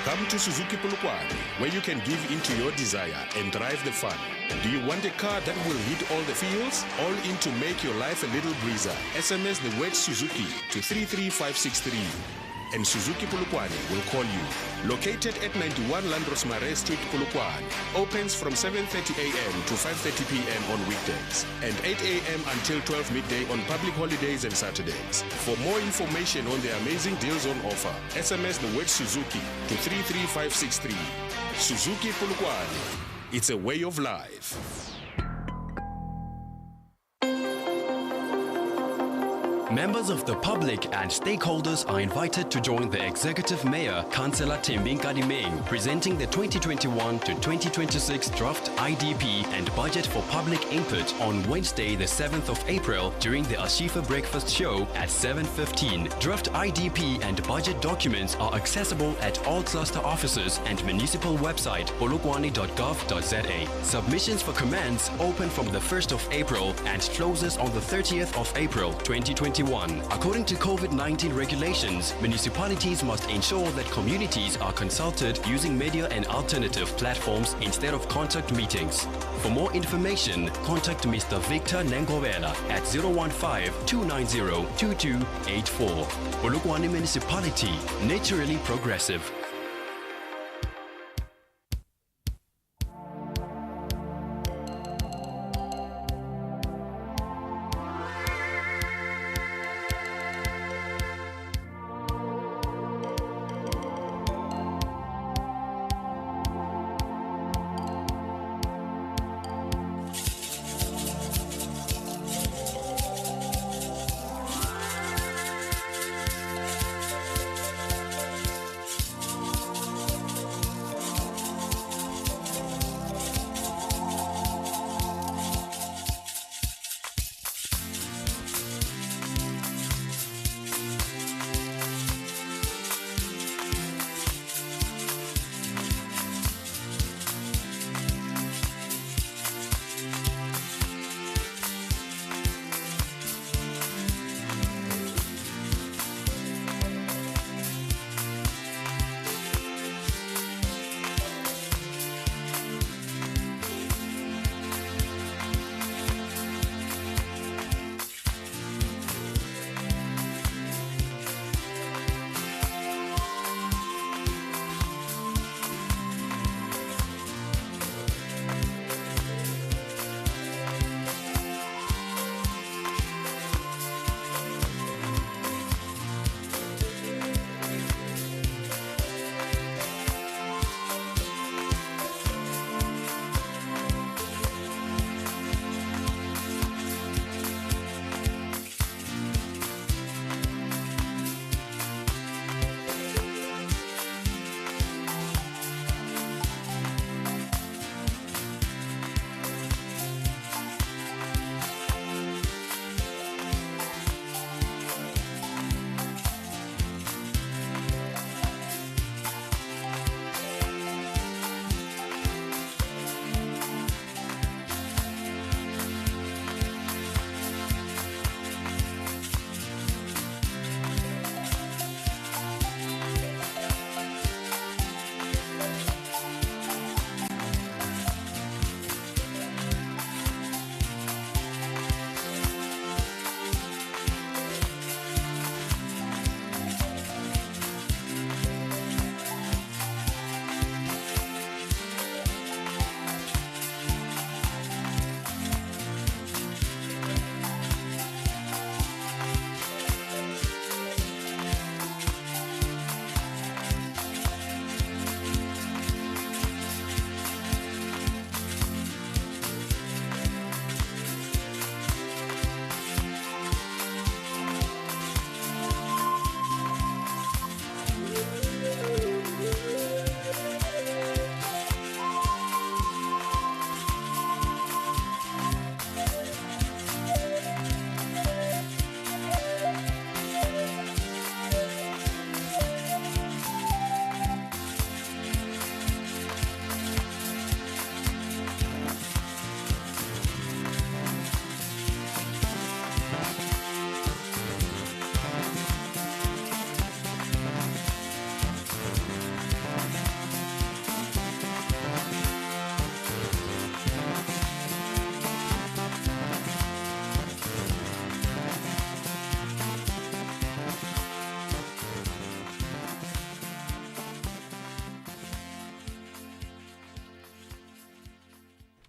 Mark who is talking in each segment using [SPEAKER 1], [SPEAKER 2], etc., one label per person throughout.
[SPEAKER 1] Come to Suzuki Polokwane, where you can give into your desire and drive the fun. Do you want a car that will hit all the fields? All in to make your life a little breezer. SMS the word Suzuki to 33563. And Suzuki Polokwane will call you. Located at 91 Landros Mare Street, Polokwane. Opens from 7:30 a.m. to 5:30 p.m. on weekdays. And 8 a.m. until 12 midday on public holidays and Saturdays. For more information on the amazing deals on offer, SMS the word Suzuki to 33563. Suzuki Polokwane. It's a way of life.
[SPEAKER 2] Members of the public and stakeholders are invited to join the Executive Mayor, Councillor Thembing Kadimeng, presenting the 2021 to 2026 Draft IDP and Budget for Public Input on Wednesday, the 7th of April during the Ashifa Breakfast Show at 7:15. Draft IDP and budget documents are accessible at all cluster offices and municipal website polokwane.gov.za. Submissions for commence open from the 1st of April and closes on the 30th of April 2021. According to COVID-19 regulations, municipalities must ensure that communities are consulted using media and alternative platforms instead of contact meetings. For more information, contact Mr. Victor Nengovela at 015-290-2284. Polokwane Municipality, naturally progressive.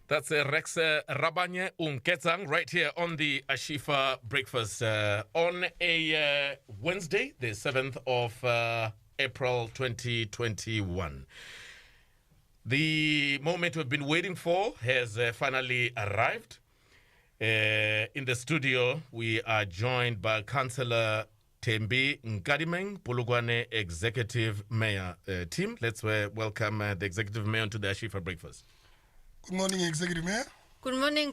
[SPEAKER 3] That's Rex Rabanye Unketsang right here on the Ashifa Breakfast on a Wednesday, the 7th of April 2021. The moment we've been waiting for has finally arrived. In the studio, we are joined by Councillor Thembi Nkadimeng, Polokwane Executive Mayor team. Let's welcome the Executive Mayor to the Ashifa Breakfast.
[SPEAKER 4] Good morning, Executive Mayor.
[SPEAKER 5] Good morning,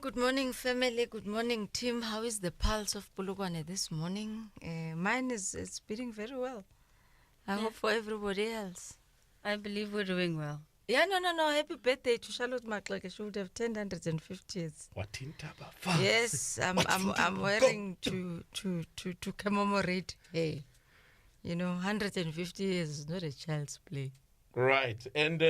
[SPEAKER 5] family. Good morning, team. How is the pulse of Polokwane this morning? Mine is beating very well. I hope for everybody else.
[SPEAKER 6] I believe we're doing well.
[SPEAKER 5] Yeah, no. Happy birthday to Charlotte McClurg. She would have 150 years.
[SPEAKER 3] What in
[SPEAKER 5] Yes, I'm wearing to commemorate her. 150 years is not a child's play.
[SPEAKER 3] Right, and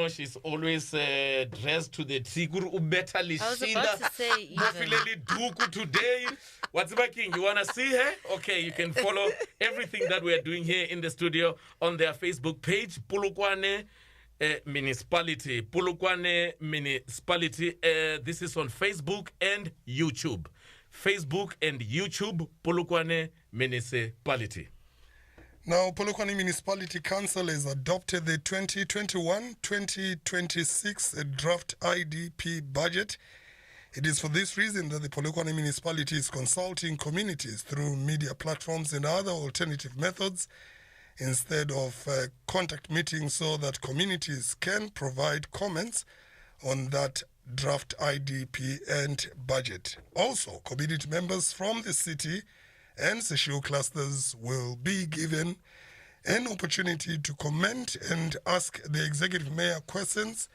[SPEAKER 3] she's always dressed to the Tiguru Ubeta Lishinda.
[SPEAKER 6] I was about to say even.
[SPEAKER 3] Duku today. What's baking? You want to see her? Okay, you can follow everything that we are doing here in the studio on their Facebook page, Polokwane Municipality. Polokwane Municipality. This is on Facebook and YouTube. Facebook and YouTube, Polokwane Municipality.
[SPEAKER 4] Now, Polokwane Municipality Council has adopted the 2021-2026 draft IDP budget. It is for this reason that the Polokwane Municipality is consulting communities through media platforms and other alternative methods instead of contact meetings so that communities can provide comments on that draft IDP and budget. Also, community members from the city and Seshego clusters will be given an opportunity to comment and ask the Executive Mayor questions.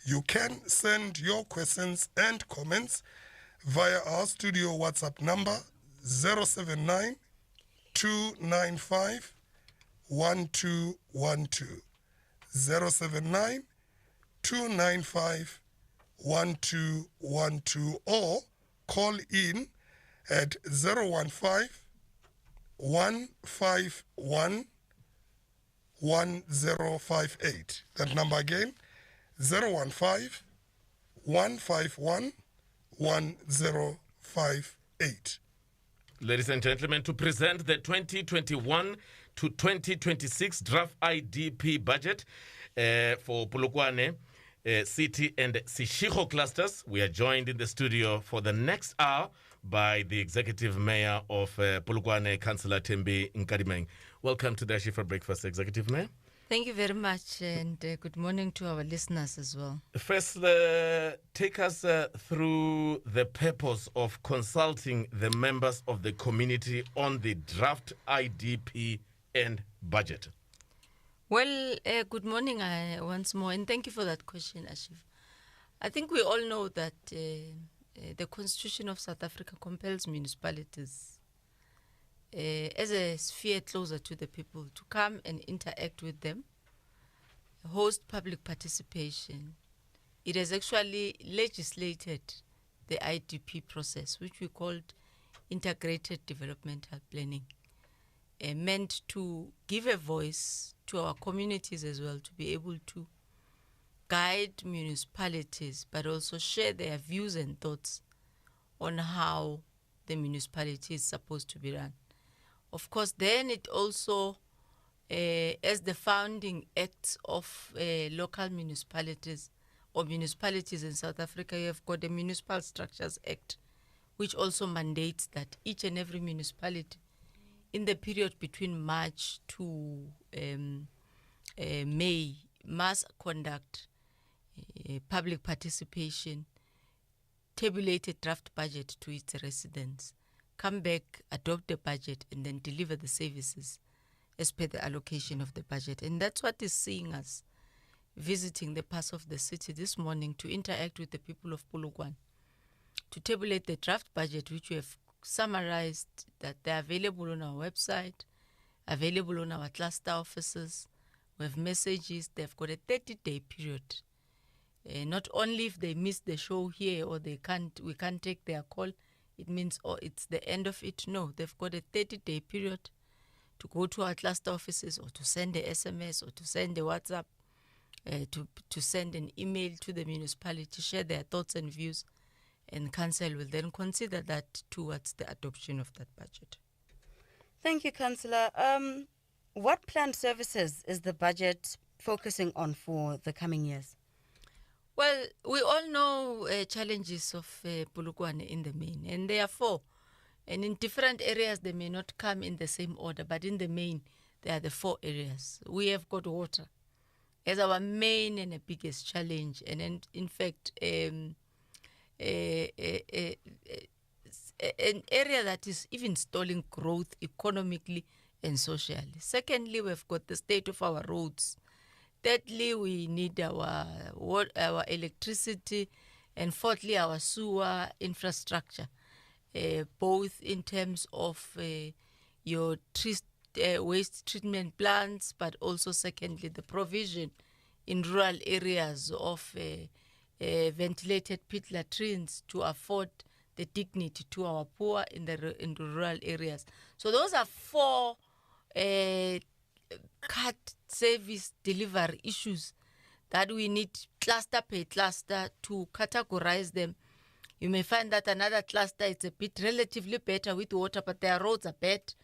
[SPEAKER 4] You can send your questions and comments via our studio WhatsApp number 079 295 1212. 079 295 1212 or call in at 015 151 1058. That number again, 015 151 1058.
[SPEAKER 3] Ladies and gentlemen, to present the 2021 to 2026 draft IDP budget for Polokwane City and Seshego clusters, we are joined in the studio for the next hour by the Executive Mayor of Polokwane, Councillor Thembi Nkadimeng. Welcome to the Ashifa Breakfast, Executive Mayor.
[SPEAKER 5] Thank you very much, and good morning to our listeners as well.
[SPEAKER 3] First, take us through the purpose of consulting the members of the community on the draft IDP and budget.
[SPEAKER 5] Well, good morning once more, and thank you for that question, Ashif. I think we all know that the Constitution of South Africa compels municipalities as a sphere closer to the people to come and interact with them, host public participation. It has actually legislated the IDP process, which we called Integrated Developmental Planning, meant to give a voice to our communities as well, to be able to guide municipalities, but also share their views and thoughts on how the municipality is supposed to be run. Of course, then it also, as the founding acts of local municipalities or municipalities in South Africa, you have got the Municipal Structures Act, which also mandates that each and every municipality in the period between March to May must conduct public participation, tabulate a draft budget to its residents, come back, adopt the budget, and then deliver the services as per the allocation of the budget. And that's what is seeing us visiting the parts of the city this morning to interact with the people of Polokwane, to tabulate the draft budget, which we have summarized that they're available on our website, available on our cluster offices. We have messages. They've got a 30-day period. Not only if they miss the show here or we can't take their call, it means it's the end of it. No, they've got a 30-day period to go to our cluster offices or to send a SMS or to send a WhatsApp to send an email to the municipality, share their thoughts and views, and council will then consider that towards the adoption of that budget.
[SPEAKER 6] Thank you, Councillor. What planned services is the budget focusing on for the coming years?
[SPEAKER 5] Well, we all know challenges of Polokwane in the main, and there are four. And in different areas, they may not come in the same order, but in the main, there are the four areas. We have got water as our main and the biggest challenge, and in fact, an area that is even stalling growth economically and socially. Secondly, we've got the state of our roads. Thirdly, we need our electricity, and fourthly, our sewer infrastructure, both in terms of your waste treatment plants, but also secondly, the provision in rural areas of ventilated pit latrines to afford the dignity to our poor in the rural areas. So those are four cut service delivery issues that we need cluster per cluster to categorize them. You may find that another cluster is a bit relatively better with water, but their roads are bad.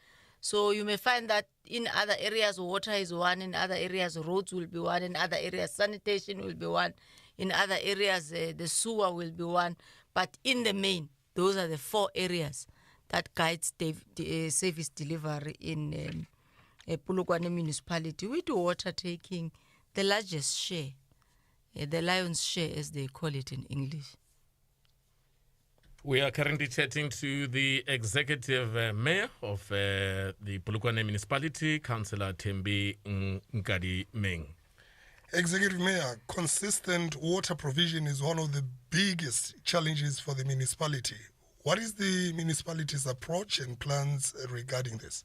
[SPEAKER 5] So you may find that in other areas water is one, in other areas roads will be one, in other areas sanitation will be one, in other areas the sewer will be one. But in the main, those are the four areas that guides the service delivery in Polokwane municipality, with water taking the largest share, the lion's share as they call it in English.
[SPEAKER 3] We are currently chatting to the executive mayor of the Polokwane municipality, Councillor Thembi Nkadimeng.
[SPEAKER 4] Executive Mayor, consistent water provision is one of the biggest challenges for the municipality. What is the municipality's approach and plans regarding this?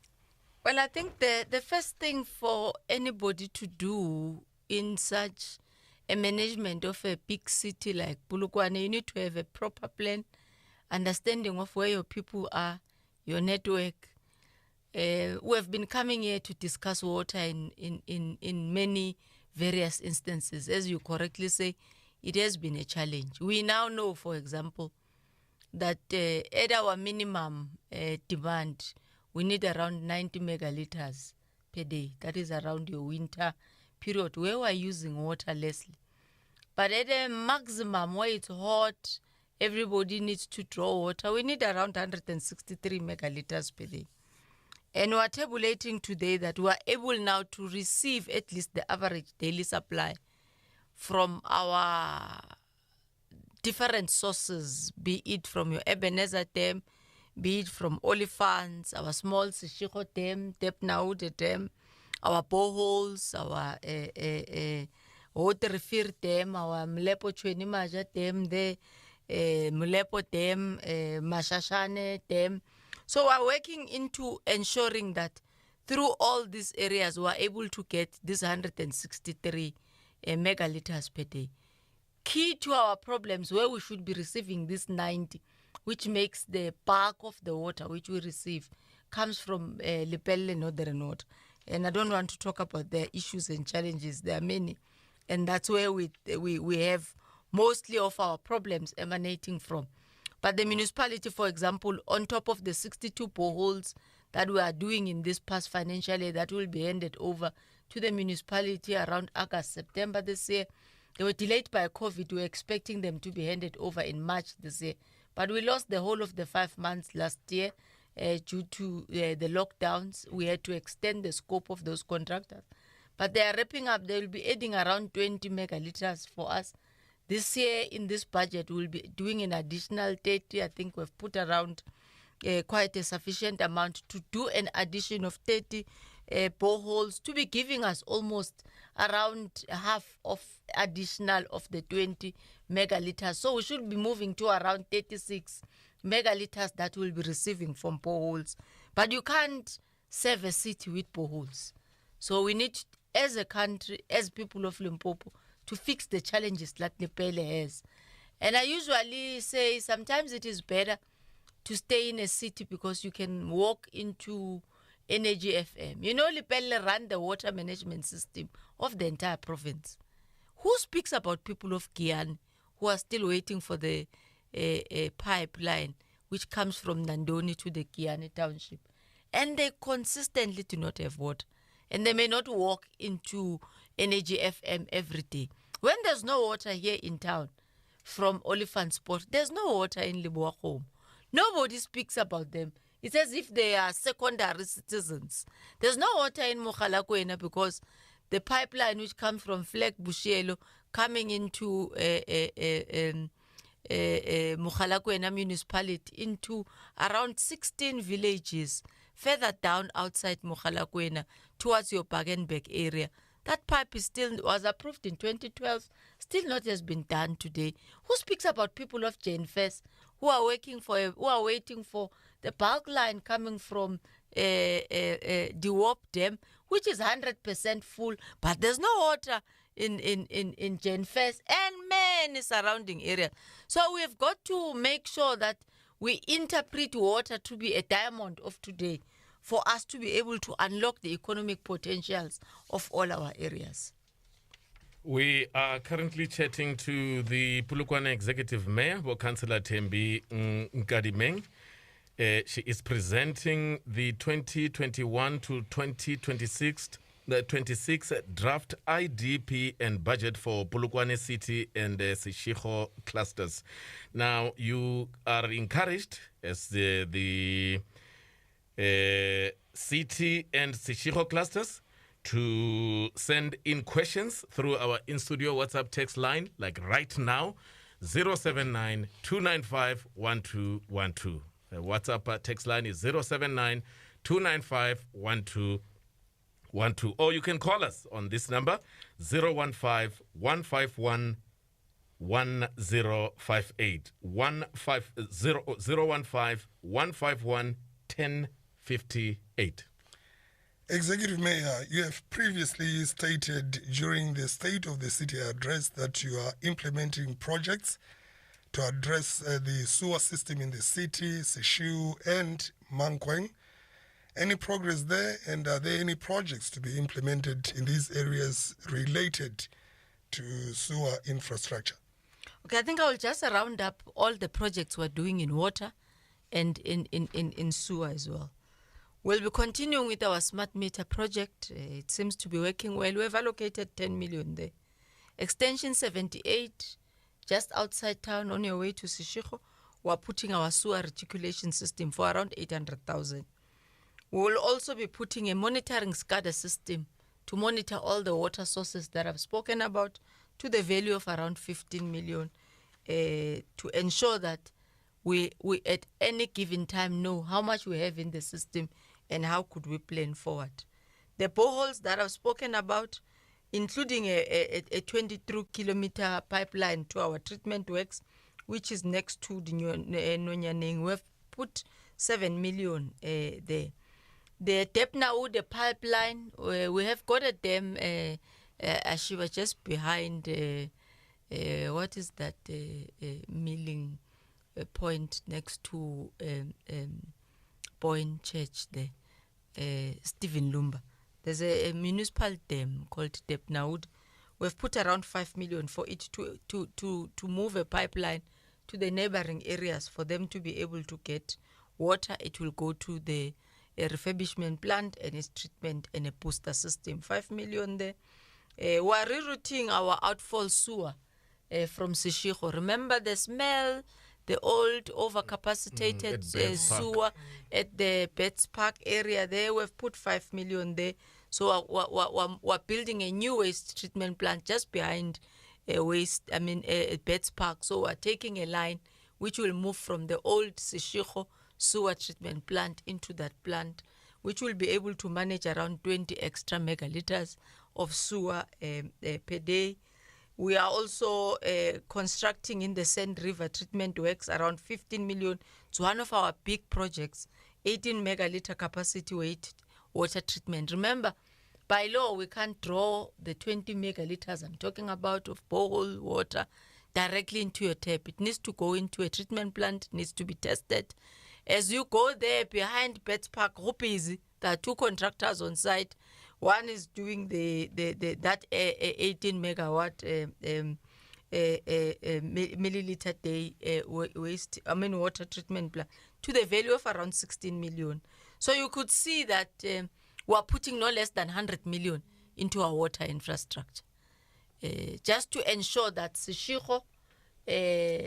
[SPEAKER 5] Well, I think the first thing for anybody to do in such a management of a big city like Polokwane, you need to have a proper plan, understanding of where your people are, your network. We have been coming here to discuss water in many various instances. As you correctly say, it has been a challenge. We now know, for example, that at our minimum demand, we need around 90 megaliters per day. That is around your winter period where we're using water lessly. But at a maximum where it's hot, everybody needs to draw water, we need around 163 megaliters per day. And we're tabulating today that we are able now to receive at least the average daily supply from our different sources, be it from your Ebenezer Dam, be it from Olifants, our small Seshego Dam, Depnaude Dam, our boreholes, our Waterfir Dam, our Mlepo Chwenimaja Dam, the Mlepo Dam, Mashashane Dam. So we're working into ensuring that through all these areas, we're able to get this 163 megaliters per day. Key to our problems where we should be receiving this 90, which makes the bulk of the water which we receive comes from Lepelle Northern Water. And I don't want to talk about their issues and challenges. There are many. And that's where we have mostly of our problems emanating from. But the municipality, for example, on top of the 62 boreholes that we are doing in this past financial year that will be handed over to the municipality around August, September this year, they were delayed by COVID. We were expecting them to be handed over in March this year. But we lost the whole of the 5 months last year due to the lockdowns. We had to extend the scope of those contractors. But they are wrapping up. They will be adding around 20 megaliters for us. This year, in this budget, we'll be doing an additional 30. I think we've put around quite a sufficient amount to do an addition of 30 boreholes to be giving us almost around half of additional of the 20 megaliters. So we should be moving to around 36 megaliters that we'll be receiving from boreholes. But you can't serve a city with boreholes. So we need, as a country, as people of Limpopo, to fix the challenges that Lepelle has. And I usually say sometimes it is better to stay in a city because you can walk into Energy FM. You know, Lepelle ran the water management system of the entire province. Who speaks about people of Giyani who are still waiting for the pipeline which comes from Nandoni to the Giyani township? And they consistently do not have water. And they may not walk into Energy FM every day. When there's no water here in town, from Oliphantsport, there's no water in Libuakhom. Nobody speaks about them. It's as if they are secondary citizens. There's no water in Mogalakwena because the pipeline which comes from Fleck Bushielo coming into Mogalakwena municipality into around 16 villages further down outside Mogalakwena towards your Bagenberg area. That pipe was approved in 2012, still not has been done today. Who speaks about people of Jane Fest who are waiting for the bulk line coming from the Warp Dam, which is 100% full, but there's no water in Jane Fest and many surrounding areas. So we've got to make sure that we interpret water to be a diamond of today, for us to be able to unlock the economic potentials of all our areas.
[SPEAKER 3] We are currently chatting to the Polokwane Executive Mayor, Councillor Thembi Nkadimeng. She is presenting the 2021 to 2026 draft IDP and budget for Polokwane City and the Seshego clusters. Now, you are encouraged as the City and Seshego clusters to send in questions through our in-studio WhatsApp text line, like right now, 079 295 1212. The WhatsApp text line is 079 295 1212. Or you can call us on this number, 015 151 1058. 015 151 1058.
[SPEAKER 4] Executive Mayor, you have previously stated during the State of the City address that you are implementing projects to address the sewer system in the city, Seshego and Mankweng. Any progress there, and are there any projects to be implemented in these areas related to sewer infrastructure?
[SPEAKER 5] Okay, I think I will just round up all the projects we're doing in water and in sewer as well. We'll be continuing with our smart meter project. It seems to be working well. We've allocated 10 million there. Extension 78, just outside town on your way to Seshego, we're putting our sewer reticulation system for around 800,000. We will also be putting a monitoring SCADA system to monitor all the water sources that I've spoken about to the value of around 15 million to ensure that we at any given time know how much we have in the system and how could we plan forward. The boreholes that I've spoken about, including a 23-kilometer pipeline to our treatment works, which is next to the Nonyaneng, we've put 7 million there. The Depnau, the pipeline, we have got a dam, she was just behind, what is that, milling point next to Point Church there, Stephen Lumba. There's a municipal dam called Depnaud. We've put around 5 million for it to move a pipeline to the neighboring areas for them to be able to get water. It will go to the refurbishment plant and its treatment and a booster system. 5 million there. We are rerouting our outfall sewer from Seshego. Remember the smell, the old overcapacitated sewer at the Betts Park area there. We've put 5 million there. So we're building a new waste treatment plant just behind Betts Park. So we're taking a line which will move from the old Seshego sewer treatment plant into that plant, which will be able to manage around 20 extra megaliters of sewer per day. We are also constructing in the Sand River treatment works around 15 million. It's one of our big projects, 18 megaliter capacity weight water treatment. Remember, by law, we can't draw the 20 megaliters I'm talking about of borehole water directly into your tap. It needs to go into a treatment plant, it needs to be tested. As you go there behind Betts Park, there are 2 contractors on site. One is doing that 18 megawatt milliliter day water treatment plant to the value of around 16 million. So you could see that we are putting no less than 100 million into our water infrastructure, just to ensure that Seshego,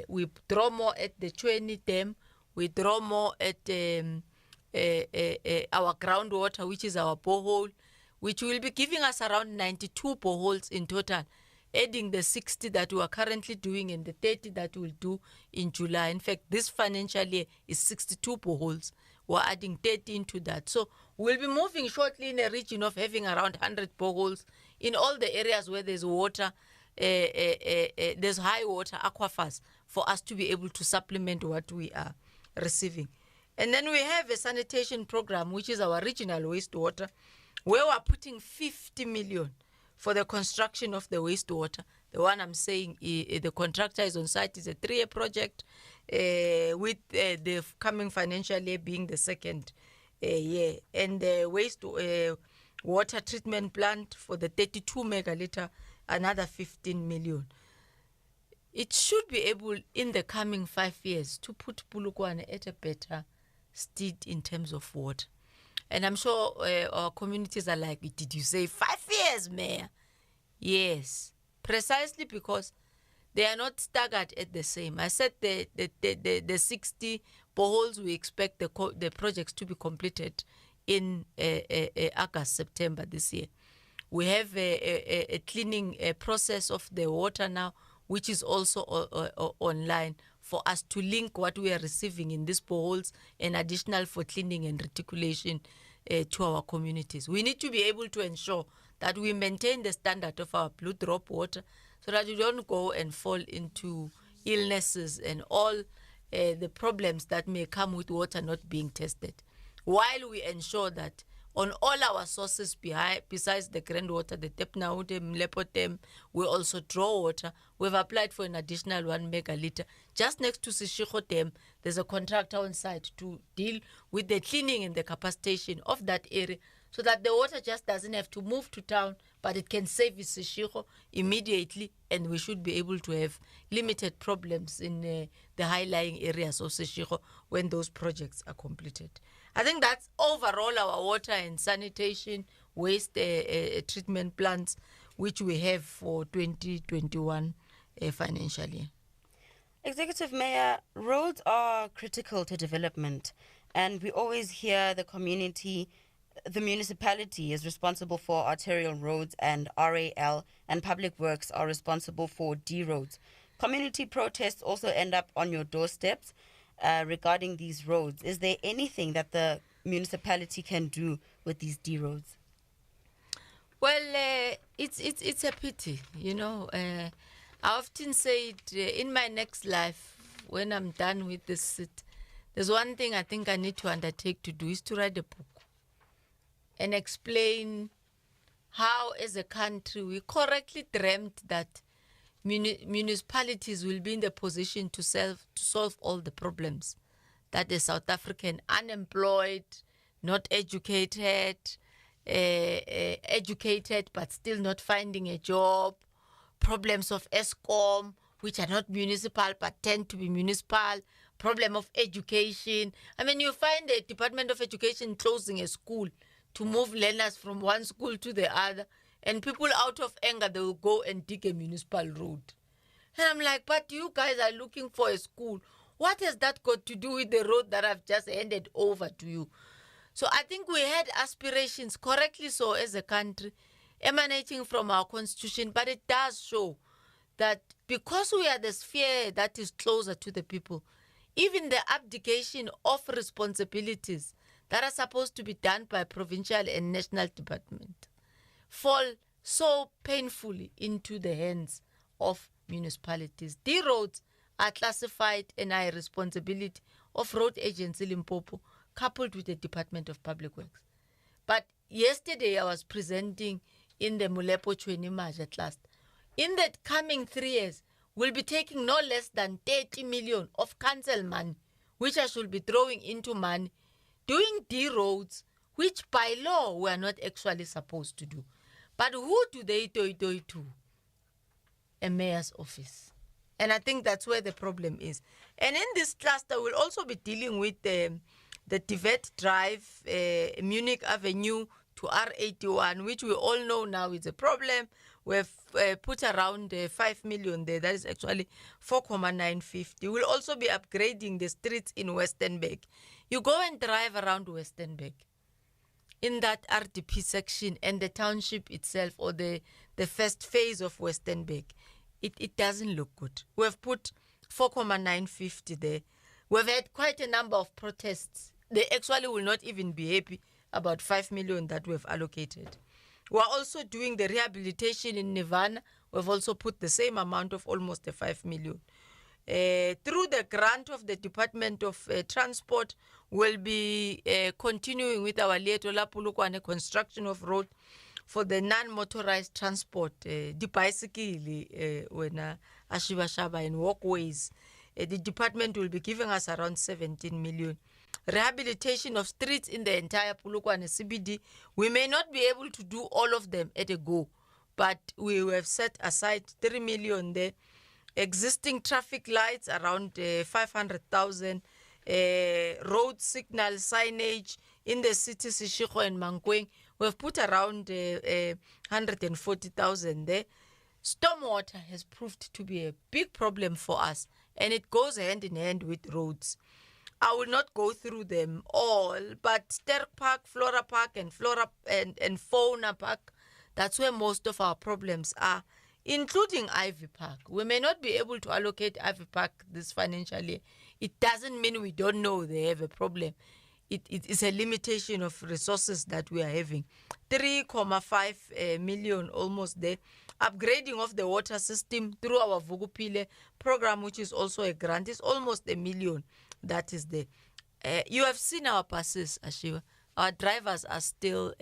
[SPEAKER 5] we draw more at the Chweni Dam, we draw more at our groundwater, which is our borehole, which will be giving us around 92 boreholes in total, adding the 60 that we are currently doing and the 30 that we'll do in July. In fact, this financial year is 62 boreholes. We're adding 30 into that. So we'll be moving shortly in a region of having around 100 boreholes in all the areas where there's water, there's high water aquifers, for us to be able to supplement what we are receiving. And then we have a sanitation program, which is our regional wastewater, where we're putting 50 million for the construction of the wastewater. The one I'm saying, the contractor is on site, is a 3-year project, with the coming financial year being the second year. And the water treatment plant for the 32 megaliter, another 15 million. It should be able, in the coming 5 years, to put Polokwane at a better state in terms of water. And I'm sure our communities are like, did you say 5 years, Mayor? Yes, precisely because they are not staggered at the same. I said the 60 boreholes, we expect the projects to be completed in August, September this year. We have a cleaning process of the water now, which is also online for us to link what we are receiving in these boreholes and additional for cleaning and reticulation to our communities. We need to be able to ensure that we maintain the standard of our blue drop water so that we don't go and fall into illnesses and all the problems that may come with water not being tested, while we ensure that on all our sources besides the groundwater, the Tepnaude, Mlepotem, we also draw water. We've applied for an additional 1 megaliter. Just next to Seshego Dam, there's a contractor on site to deal with the cleaning and the capacitation of that area so that the water just doesn't have to move to town, but it can service Seshego immediately, and we should be able to have limited problems in the high-lying areas of Seshego when those projects are completed. I think that's overall our water and sanitation waste treatment plants, which we have for 2021 financial year.
[SPEAKER 6] Executive Mayor, roads are critical to development, and we always hear the municipality is responsible for arterial roads, and RAL and Public Works are responsible for D roads. Community protests also end up on your doorsteps regarding these roads. Is there anything that the municipality can do with these D roads?
[SPEAKER 5] Well, it's a pity, you know. I often say it, in my next life, when I'm done with this sit, there's one thing I think I need to undertake to do, is to write a book and explain how, as a country, we correctly dreamt that municipalities will be in the position to solve all the problems that the South African unemployed, not educated, educated but still not finding a job, problems of ESCOM, which are not municipal but tend to be municipal, problem of education. I mean, you find the Department of Education closing a school to move learners from one school to the other, and people out of anger, they will go and dig a municipal road. And I'm like, but you guys are looking for a school. What has that got to do with the road that I've just handed over to you? So I think we had aspirations, correctly so, as a country, emanating from our constitution, but it does show that because we are the sphere that is closer to the people, even the abdication of responsibilities that are supposed to be done by provincial and national department fall so painfully into the hands of municipalities. The roads are classified and are a responsibility of Road Agency Limpopo, coupled with the Department of Public Works. But yesterday I was presenting in the Mulepo Chweni Maja class. In the coming 3 years, we'll be taking no less than 30 million of council money, which I should be throwing into money, doing D roads, which by law we are not actually supposed to do. But who do they do to? A mayor's office. And I think that's where the problem is. And in this cluster, we'll also be dealing with the Tivet Drive, Munich Avenue to R81, which we all know now is a problem. We've put around 5 million there. That is actually 4,950. We'll also be upgrading the streets in Westernburg. You go and drive around Westernburg in that RDP section and the township itself, or the first phase of Westernburg. It doesn't look good. We've put 4,950 there. We've had quite a number of protests. They actually will not even be happy about 5 million that we've allocated. We're also doing the rehabilitation in Nirvana. We've also put the same amount of almost 5 million. Through the grant of the Department of Transport, we'll be continuing with our Lietola Polokwane construction of road for the non-motorized transport, the bicycle, when Ashiva Shaba and walkways. The department will be giving us around 17 million. Rehabilitation of streets in the entire Polokwane CBD. We may not be able to do all of them at a go, but we have set aside 3 million there. Existing traffic lights around 500,000. Road signal signage in the city, Seshego and Mankweng. We've put around 140,000 there. Stormwater has proved to be a big problem for us, and it goes hand in hand with roads. I will not go through them all, but Sterk Park, Flora Park, and Fauna Park, that's where most of our problems are, including Ivy Park. We may not be able to allocate Ivy Park this financial year. It doesn't mean we don't know they have a problem. It is a limitation of resources that we are having. 3,5 million almost there. Upgrading of the water system through our Vugupile program, which is also a grant, is almost 1 million that is there. You have seen our buses, Ashiva. Our drivers are still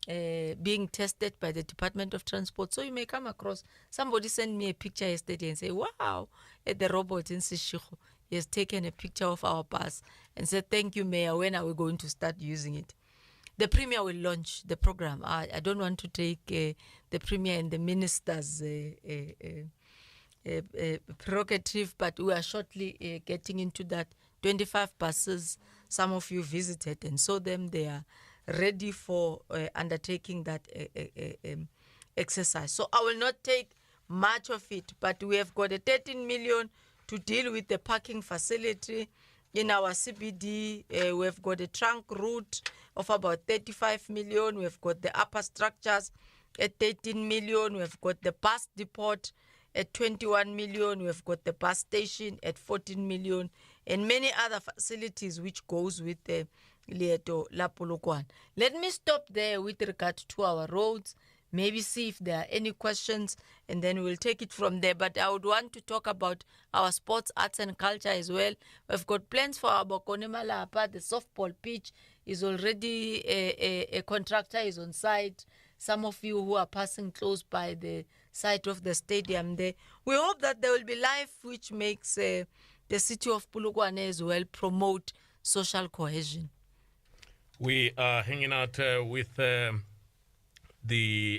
[SPEAKER 5] being tested by the Department of Transport. So you may come across, somebody sent me a picture yesterday and say, wow, at the robot in Seshego, he has taken a picture of our bus and said, thank you, Mayor, when are we going to start using it? The Premier will launch the program. I don't want to take the Premier and the Minister's prerogative, but we are shortly getting into that. 25 buses, some of you visited and saw them. They are ready for undertaking that exercise. So I will not take much of it, but we have got a 13 million to deal with the parking facility in our CBD. We've got a trunk route of about 35 million. We've got the upper structures at 13 million. We've got the bus depot at 21 million. We've got the bus station at 14 million and many other facilities which goes with the Lieto La Polokwane. Let me stop there with regard to our roads, maybe see if there are any questions, and then we'll take it from there. But I would want to talk about our sports, arts, and culture as well. We've got plans for our Bokone Malapa. The softball pitch is already, a contractor is on site. Some of you who are passing close by the site of the stadium there, we hope that there will be life which makes the city of Polokwane as well promote social cohesion.
[SPEAKER 3] We are hanging out with the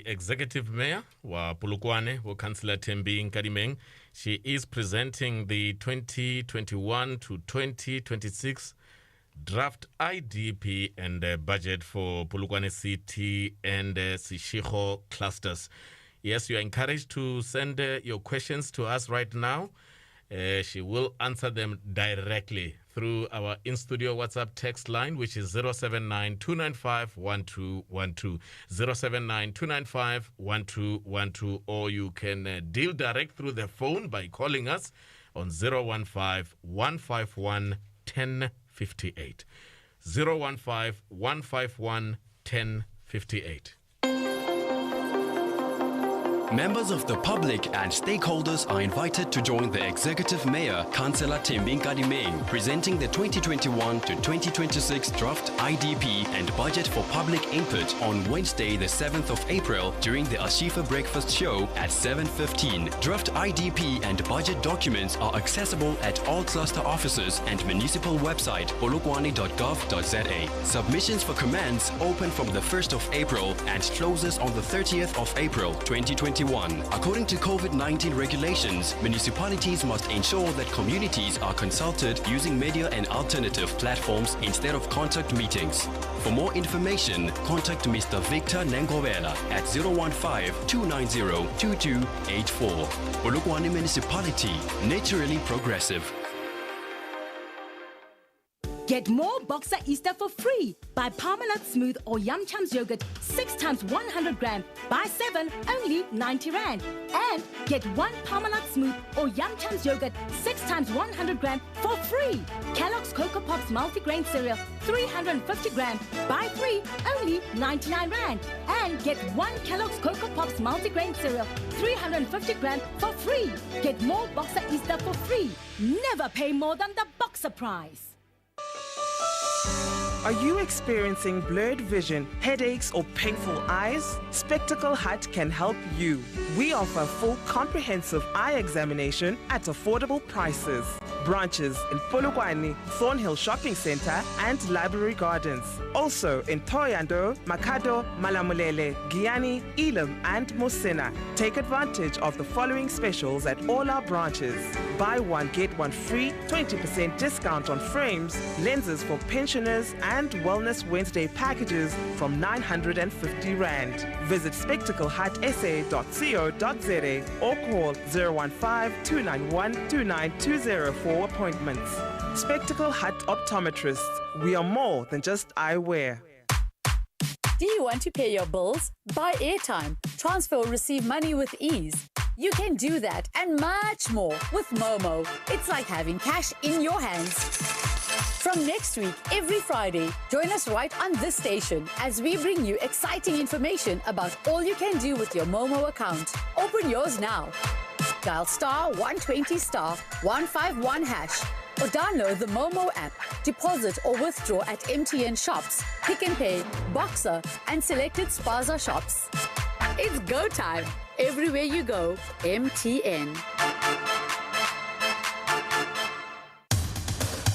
[SPEAKER 3] executive mayor, wa Polokwane, Councillor Thembi Nkadimeng. She is presenting the 2021 to 2026 draft IDP and budget for Polokwane City and Seshego clusters. Yes, you are encouraged to send your questions to us right now. She will answer them directly through our in-studio WhatsApp text line, which is 079-295-1212, 079-295-1212, or you can deal direct through the phone by calling us on 015-151-1058, 015-151-1058.
[SPEAKER 2] Members of the public and stakeholders are invited to join the Executive Mayor, Councillor Thembing Kadimeng, presenting the 2021 to 2026 draft IDP and budget for public input on Wednesday, the 7th of April during the Ashifa Breakfast Show at 7:15. Draft IDP and budget documents are accessible at all cluster offices and municipal website polokwane.gov.za. Submissions for comments open from the 1st of April and closes on the 30th of April 2021. According to COVID-19 regulations, municipalities must ensure that communities are consulted using media and alternative platforms instead of contact meetings. For more information, contact Mr. Victor Nengovela at 015-290-2284. Polokwane Municipality, naturally progressive.
[SPEAKER 7] Get more Boxer Easter for free. Buy Parmalat Smooth or Yum Chums yogurt 6 times 100 gram. Buy 7, only 90 Rand. And get 1 Parmalat Smooth or Yum Chums yogurt 6 times 100 gram for free. Kellogg's Cocoa Pops multigrain cereal 350 gram. Buy 3, only 99 Rand. And get 1 Kellogg's Cocoa Pops multigrain cereal 350 gram for free. Get more Boxer Easter for free. Never pay more than the Boxer price.
[SPEAKER 8] Are you experiencing blurred vision, headaches, or painful eyes? Spectacle Hut can help you. We offer full comprehensive eye examination at affordable prices. Branches in Polokwane, Thornhill Shopping Center, and Library Gardens. Also in Thoyando, Makado, Malamulele, Giyani, Elam, and Mosina. Take advantage of the following specials at all our branches. Buy one, get one free, 20% discount on frames, lenses for pensioners, and Wellness Wednesday packages from 950 Rand. Visit spectaclehutsa.co.za or call 015-291-2920 for appointments. Spectacle Hut Optometrists. We are more than just eyewear.
[SPEAKER 9] Do you want to pay your bills, buy airtime, transfer or receive money with ease? You can do that and much more with Momo. It's like having cash in your hands. From next week, every Friday, join us right on this station as we bring you exciting information about all you can do with your Momo account. Open yours now. Dial *120*151# or download the Momo app. Deposit or withdraw at MTN shops, Pick n Pay, Boxer, and selected Spaza shops. It's go time. Everywhere you go, MTN.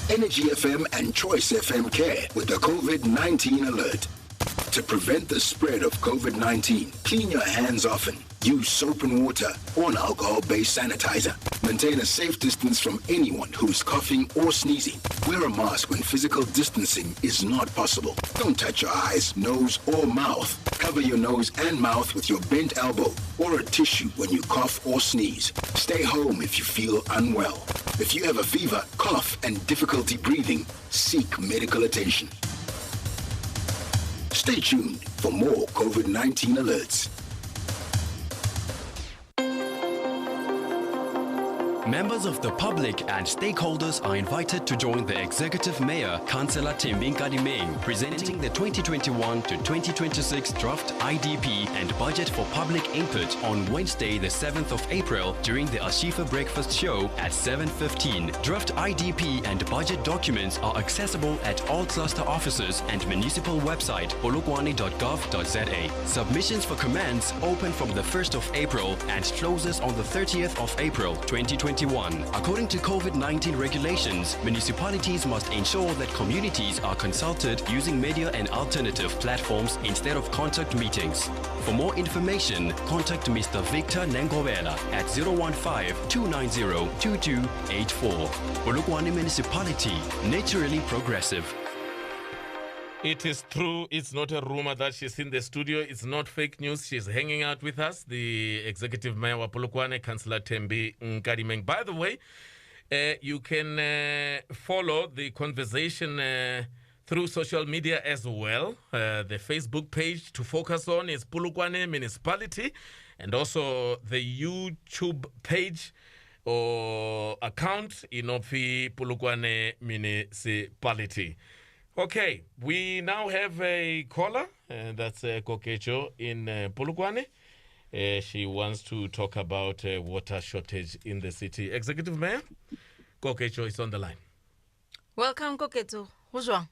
[SPEAKER 10] Energy FM and Choice FM care with the COVID-19 alert. To prevent the spread of COVID-19, clean your hands often. Use soap and water or an alcohol-based sanitizer. Maintain a safe distance from anyone who is coughing or sneezing. Wear a mask when physical distancing is not possible. Don't touch your eyes, nose, or mouth. Cover your nose and mouth with your bent elbow or a tissue when you cough or sneeze. Stay home if you feel unwell. If you have a fever, cough, and difficulty breathing, seek medical attention. Stay tuned for more COVID-19 alerts.
[SPEAKER 2] Members of the public and stakeholders are invited to join the Executive Mayor, Councillor Thembing Kadimeng, presenting the 2021 to 2026 draft IDP and budget for public input on Wednesday, the 7th of April during the Ashifa Breakfast Show at 7:15. Draft IDP and budget documents are accessible at all cluster offices and municipal website polokwane.gov.za. Submissions for comments open from the 1st of April and closes on the 30th of April 2021. According to COVID-19 regulations, municipalities must ensure that communities are consulted using media and alternative platforms instead of contact meetings. For more information, contact Mr. Victor Nengovela at 015-290-2284. Polokwane Municipality, naturally progressive.
[SPEAKER 3] It is true. It's not a rumor that she's in the studio. It's not fake news. She's hanging out with us, the Executive Mayor of Polokwane, Councillor Thembing Kadimeng. By the way, you can follow the conversation through social media as well. The Facebook page to focus on is Polokwane Municipality, and also the YouTube page or account Inofi Polokwane Municipality. Okay, we now have a caller, and that's Kokecho in Polokwane. She wants to talk about water shortage in the city. Executive Mayor, Kokecho is on the line.
[SPEAKER 5] Welcome, Koketo. Who's wrong?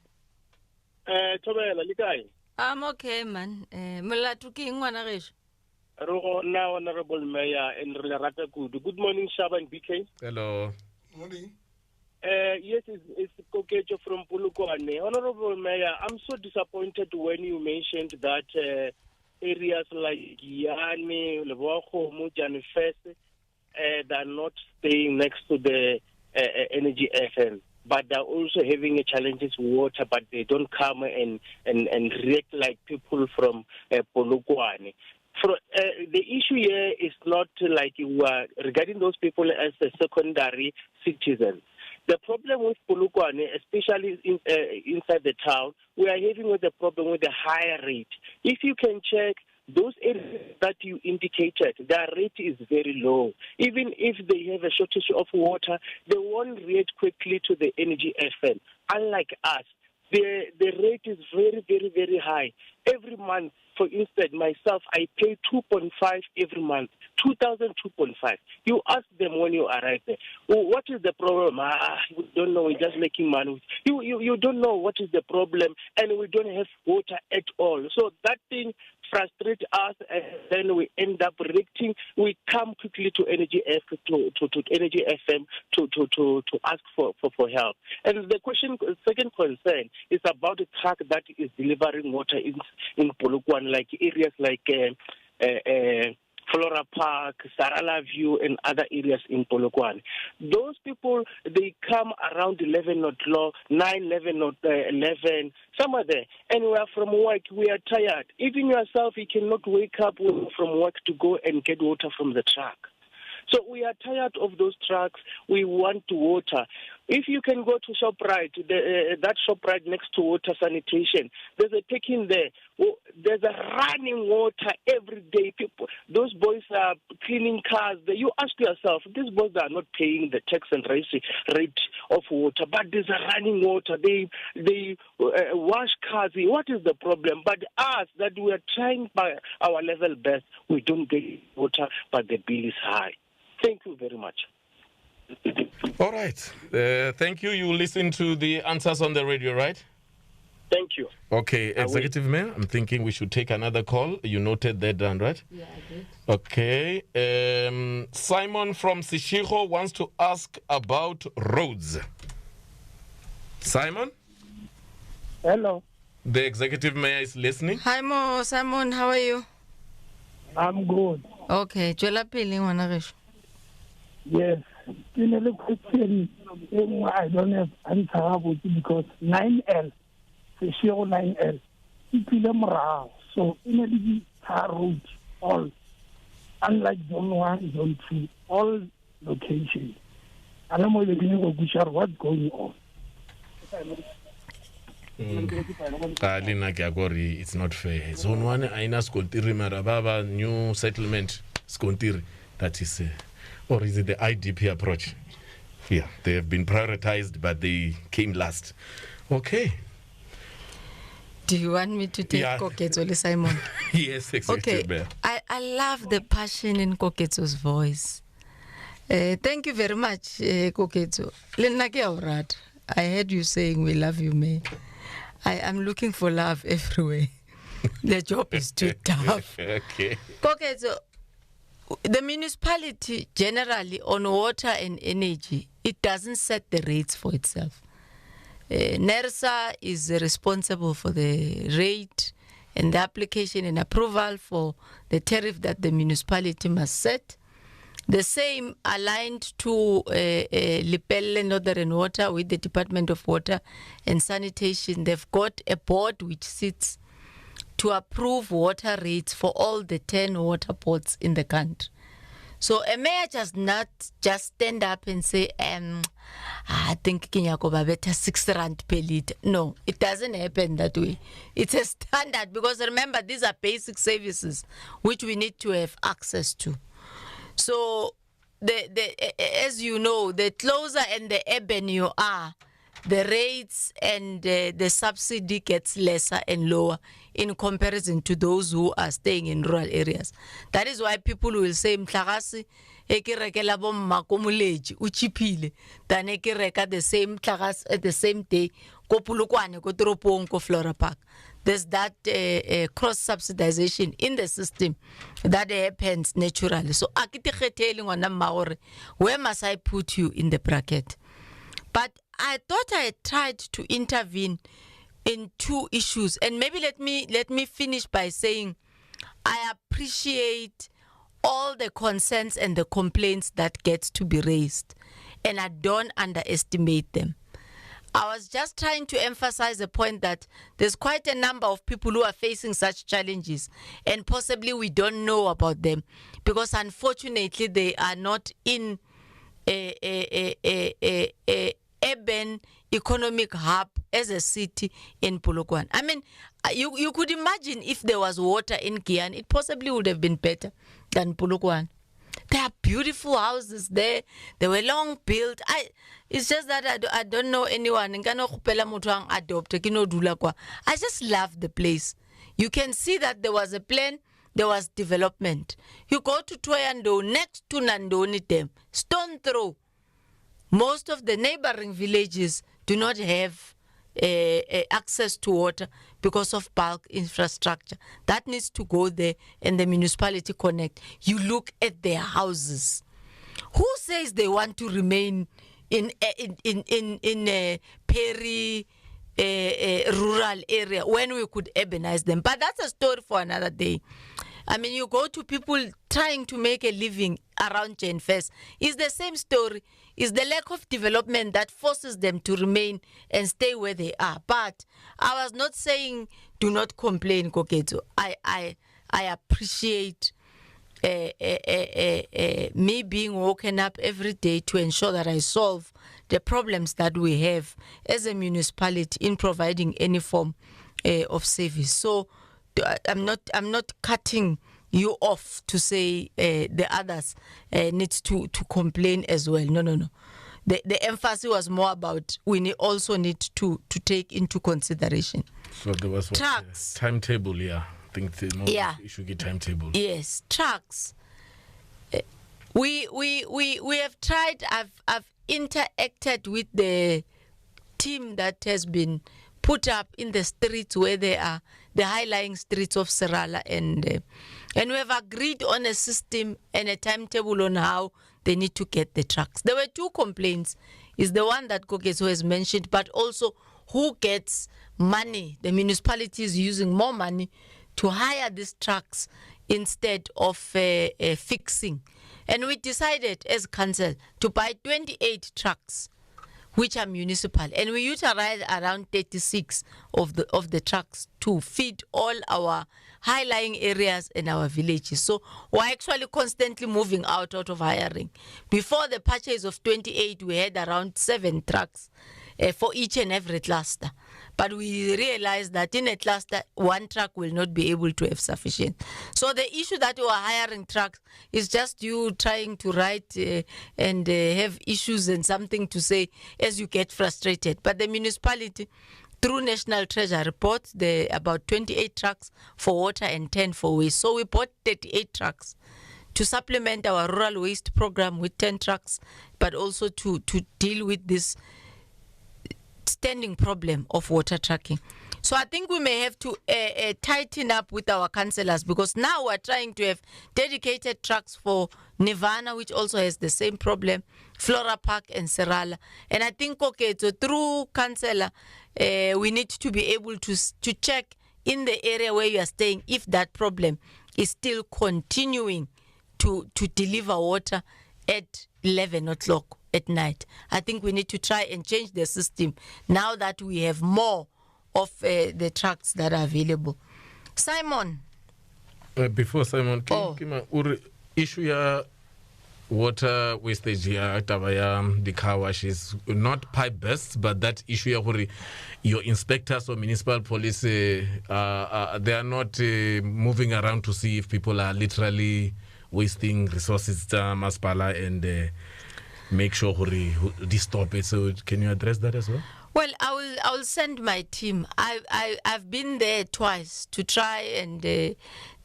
[SPEAKER 11] Thobela le kae?
[SPEAKER 5] I'm okay, man. Molatu ke eng ngwana gesho?
[SPEAKER 11] Now, Honorable Mayor and Rata Kudu. Good morning, Shaba and BK.
[SPEAKER 3] Hello.
[SPEAKER 4] Morning.
[SPEAKER 11] Yes, it's Kokecho from Polokwane. Honorable Mayor, I'm so disappointed when you mentioned that areas like Giane, Lebogo, Mujani Fese, they're not staying next to the Energy FM. But they're also having a challenges with water, but they don't come and react like people from Polokwane. The issue here is not like you are regarding those people as a secondary citizen. The problem with Polokwane, especially inside the town, we are having with the problem with the higher rate. If you can check those areas that you indicated, their rate is very low. Even if they have a shortage of water, they won't react quickly to the Energy FM. Unlike us, the rate is very, very, very high. Every month, for instance, myself, I pay 2.5 every month, 2,000, 2.5. You ask them when you arrive there, well, what is the problem? We don't know, we're just making money. You don't know what is the problem, and we don't have water at all. So that thing frustrates us, and then we end up reacting. We come quickly to Energy FM to ask for help. And the second concern is about the truck that is delivering water in Polokwane, like areas like Flora Park, Sarala View, and other areas in Polokwane. Those people, they come around 11 o'clock, 9, 11, 11, some are there. And we are from work, we are tired. Even yourself, you cannot wake up from work to go and get water from the truck. So we are tired of those trucks. We want water. If you can go to ShopRite, that ShopRite next to water sanitation, there's a taking there. There's a running water every day. People, those boys are cleaning cars. You ask yourself, these boys are not paying the tax and rate of water, but there's a running water. They wash cars. What is the problem? But us, that we are trying by our level best, we don't get water, but the bill is high. Thank you very much.
[SPEAKER 3] All right. Thank you. You listen to the answers on the radio, right?
[SPEAKER 11] Thank you.
[SPEAKER 3] Okay, Executive Mayor, I'm thinking we should take another call. You noted that down, right?
[SPEAKER 5] Yeah, I did.
[SPEAKER 3] Okay. Simon from Seshego wants to ask about roads. Simon?
[SPEAKER 12] Hello.
[SPEAKER 3] The Executive Mayor is listening.
[SPEAKER 5] Hi, Simon. How are you?
[SPEAKER 12] I'm good.
[SPEAKER 5] Okay. Jwela pele ngwana gesho.
[SPEAKER 12] Yes. In a question, I don't have answer because 9L, Seshego 9L, so in a car road, all, unlike Zone 1, Zone 2, all locations. I don't know what's going on.
[SPEAKER 3] It's not fair. Zone 1, Aina Skontiri Marababa, new settlement, Skontiri. That is, or is it the IDP approach? Yeah, they have been prioritized, but they came last. Okay.
[SPEAKER 5] Do you want me to take Koketso, Simon?
[SPEAKER 3] Yes, Executive Mayor.
[SPEAKER 5] I love the passion in Koketso's voice. Thank you very much, Koketso. I heard you saying we love you, May. I am looking for love everywhere. The job is too tough.
[SPEAKER 3] Okay.
[SPEAKER 5] Koketso, the municipality generally on water and energy, it doesn't set the rates for itself. NERSA is responsible for the rate and the application and approval for the tariff that the municipality must set. The same aligned to Lepelle Northern Water with the Department of Water and Sanitation. They've got a board which sits to approve water rates for all the 10 water ports in the country. So a mayor does not just stand up and say, I think Kinyakoba better 6 rand per liter. No, it doesn't happen that way. It's a standard because remember, these are basic services which we need to have access to. So, as you know, the closer and the urban you are, the rates and the subsidy gets lesser and lower in comparison to those who are staying in rural areas. That is why people will say, Mtlagasi, eke rekela bo makomuleji, uchipile, than eke reka the same Mtlagasi at the same day, ko Polokwane, ko Toropong, ko Flora Park. There's that cross-subsidization in the system that happens naturally. So, where must I put you in the bracket? But I thought I tried to intervene in two issues. And maybe let me finish by saying I appreciate all the concerns and the complaints that gets to be raised. And I don't underestimate them. I was just trying to emphasize the point that there's quite a number of people who are facing such challenges, and possibly we don't know about them because unfortunately they are not in a urban economic hub as a city in Polokwane. I mean, you could imagine if there was water in Giyani, it possibly would have been better than Polokwane. There are beautiful houses there. They were long built. It's just that I don't know anyone. I just love the place. You can see that there was a plan, there was development. You go to Toyando, next to Nandoni Dam, stone throw. Most of the neighboring villages do not have access to water because of bulk infrastructure. That needs to go there and the municipality connect. You look at their houses. Who says they want to remain in a rural area when we could urbanize them? But that's a story for another day. I mean, you go to people trying to make a living around Jane Fest. It's the same story. It's the lack of development that forces them to remain and stay where they are. But I was not saying do not complain, Koketo. I appreciate me being woken up every day to ensure that I solve the problems that we have as a municipality in providing any form of service. So I'm not cutting you off to say the others need to complain as well. No. The emphasis was more about we also need to take into consideration.
[SPEAKER 3] So there was
[SPEAKER 5] trucks.
[SPEAKER 3] Timetable, yeah. I think the issue get timetable.
[SPEAKER 5] Yes, trucks. We have tried. I've interacted with the team that has been put up in the streets where they are, the high-lying streets of Serala, and we have agreed on a system and a timetable on how they need to get the trucks. There were two complaints. Is the one that Kokeso has mentioned, but also who gets money. The municipality is using more money to hire these trucks instead of fixing. And we decided as council to buy 28 trucks, which are municipal, and we utilize around 36 of the trucks to feed all our high-lying areas in our villages. So we're actually constantly moving out of hiring. Before the purchase of 28, we had around 7 trucks for each and every cluster. But we realized that in a cluster, one truck will not be able to have sufficient. So the issue that we are hiring trucks is just you trying to write and have issues and something to say as you get frustrated. But the municipality, through National Treasure reports, there are about 28 trucks for water and 10 for waste. So we bought 38 trucks to supplement our rural waste program with 10 trucks, but also to deal with this standing problem of water trucking. So I think we may have to tighten up with our councillors, because now we're trying to have dedicated trucks for Nirvana, which also has the same problem, Flora Park and Serala. And I think, okay, so through councillor, we need to be able to check in the area where you are staying if that problem is still continuing to deliver water at 11 o'clock at night. I think we need to try and change the system now that we have more of the trucks that are available. Simon.
[SPEAKER 3] Before Simon, issue ya water wastage ya the car wash is not pipe bursts, but that issue ya your inspectors or municipal police they are not moving around to see if people are literally wasting resources Maspala and make sure they stop it. So can you address that as well?
[SPEAKER 5] Well, I I'll send my team. I've been there twice to try and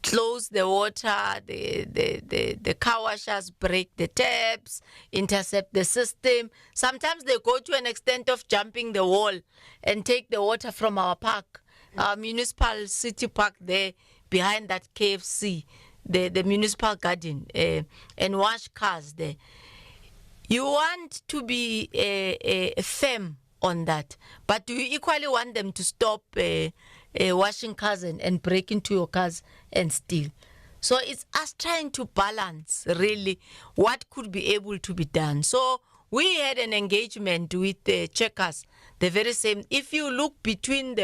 [SPEAKER 5] close the water, the car washers break the taps, intercept the system. Sometimes they go to an extent of jumping the wall and take the water from our park, our municipal city park there behind that KFC, the municipal garden, and wash cars there. You want to be firm on that, but do you equally want them to stop washing cars and break into your cars and steal? So it's us trying to balance really what could be able to be done. So we had an engagement with the Checkers, the very same. If you look between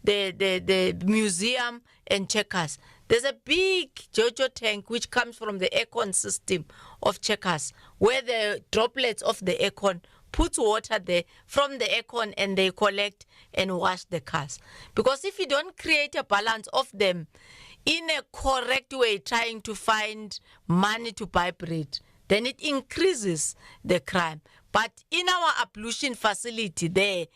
[SPEAKER 5] the museum and Checkers, there's a big JoJo tank which comes from the aircon system of Checkers, where the droplets of the aircon puts water there from the aircon and they collect and wash the cars. Because if you don't create a balance of them in a correct way, trying to find money to buy bread, then it increases the crime. But in our ablution facility there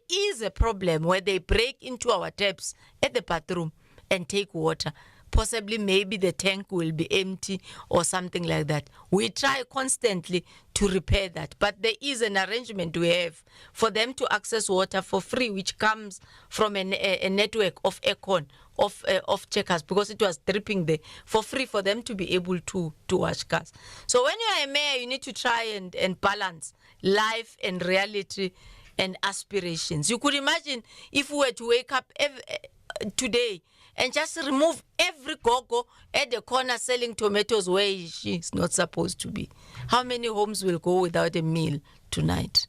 [SPEAKER 5] is a problem where they break into our taps at the bathroom and take water. Possibly maybe the tank will be empty or something like that. We try constantly to repair that, but there is an arrangement we have for them to access water for free, which comes from a network of aircon, of Checkers, because it was dripping there, for free for them to be able to wash cars. So when you are a mayor, you need to try and balance life and reality and aspirations. You could imagine if we were to wake up today and just remove every gogo at the corner selling tomatoes where she's not supposed to be. How many homes will go without a meal tonight?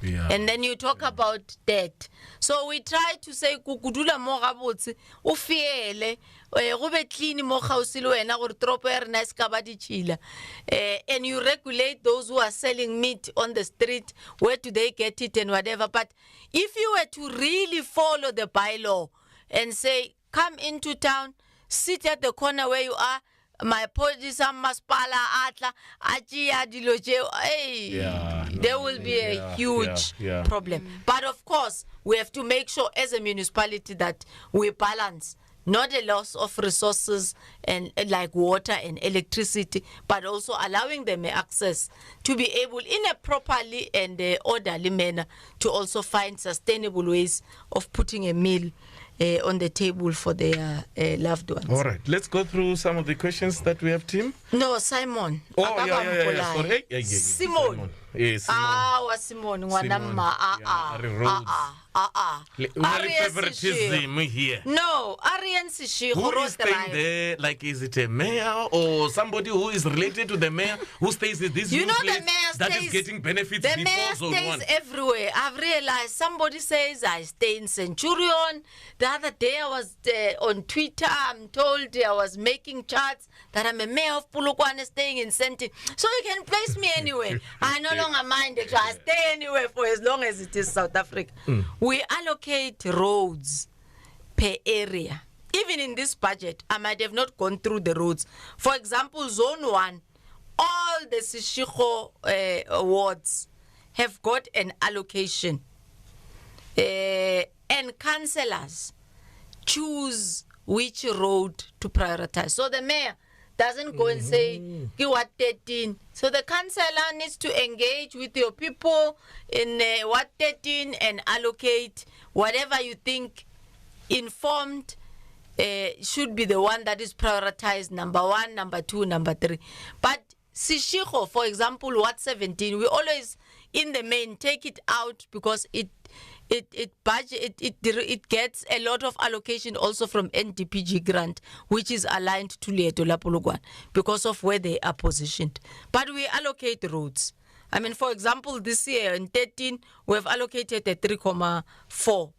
[SPEAKER 5] Yeah. And then you talk about debt. So we try to say, kukudula mo gabotse, o fiele, go be clean mo gausi le wena gore tropo ya rena se ka ba ditšhila. And you regulate those who are selling meat on the street, where do they get it and whatever. But if you were to really follow the bylaw and say, come into town, sit at the corner where you are, my police maspala atla ajia diloje, there will be a huge problem. But of course, we have to make sure as a municipality that we balance not a loss of resources and like water and electricity, but also allowing them access to be able in a properly and orderly manner to also find sustainable ways of putting a meal on the table for their loved ones.
[SPEAKER 3] All right, let's go through some of the questions that we have, Tim.
[SPEAKER 5] No, Simon.
[SPEAKER 3] Oh, yeah. Sorry.
[SPEAKER 5] Simon.
[SPEAKER 3] Yes,
[SPEAKER 5] Simon.
[SPEAKER 3] Favoritism here.
[SPEAKER 5] No, Arian Seshego.
[SPEAKER 3] Who is staying there? Like, is it a mayor or somebody who is related to the mayor who stays in this
[SPEAKER 5] place
[SPEAKER 3] the mayor that is getting benefits
[SPEAKER 5] the mayor stays everywhere. I've realized somebody says I stay in Centurion. The other day I was on Twitter. I'm told I was making charts that I'm a mayor of Polokwane staying in Senti. So you can place me anywhere. I no longer mind that I stay anywhere for as long as it is South Africa. We allocate roads per area. Even in this budget, I might have not gone through the roads. For example, Zone 1, all the Seshego wards have got an allocation. And councillors choose which road to prioritize. So the mayor doesn't go and say, give what 13. So the councillor needs to engage with your people in what 13 and allocate whatever you think informed should be the one that is prioritized, number 1, number 2, number 3. But Seshego, for example, what 17, we always in the main take it out because it gets a lot of allocation also from NDPG grant, which is aligned to Leeto la Polokwane because of where they are positioned. But we allocate roads. I mean, for example, this year in 13, we have allocated a 3.4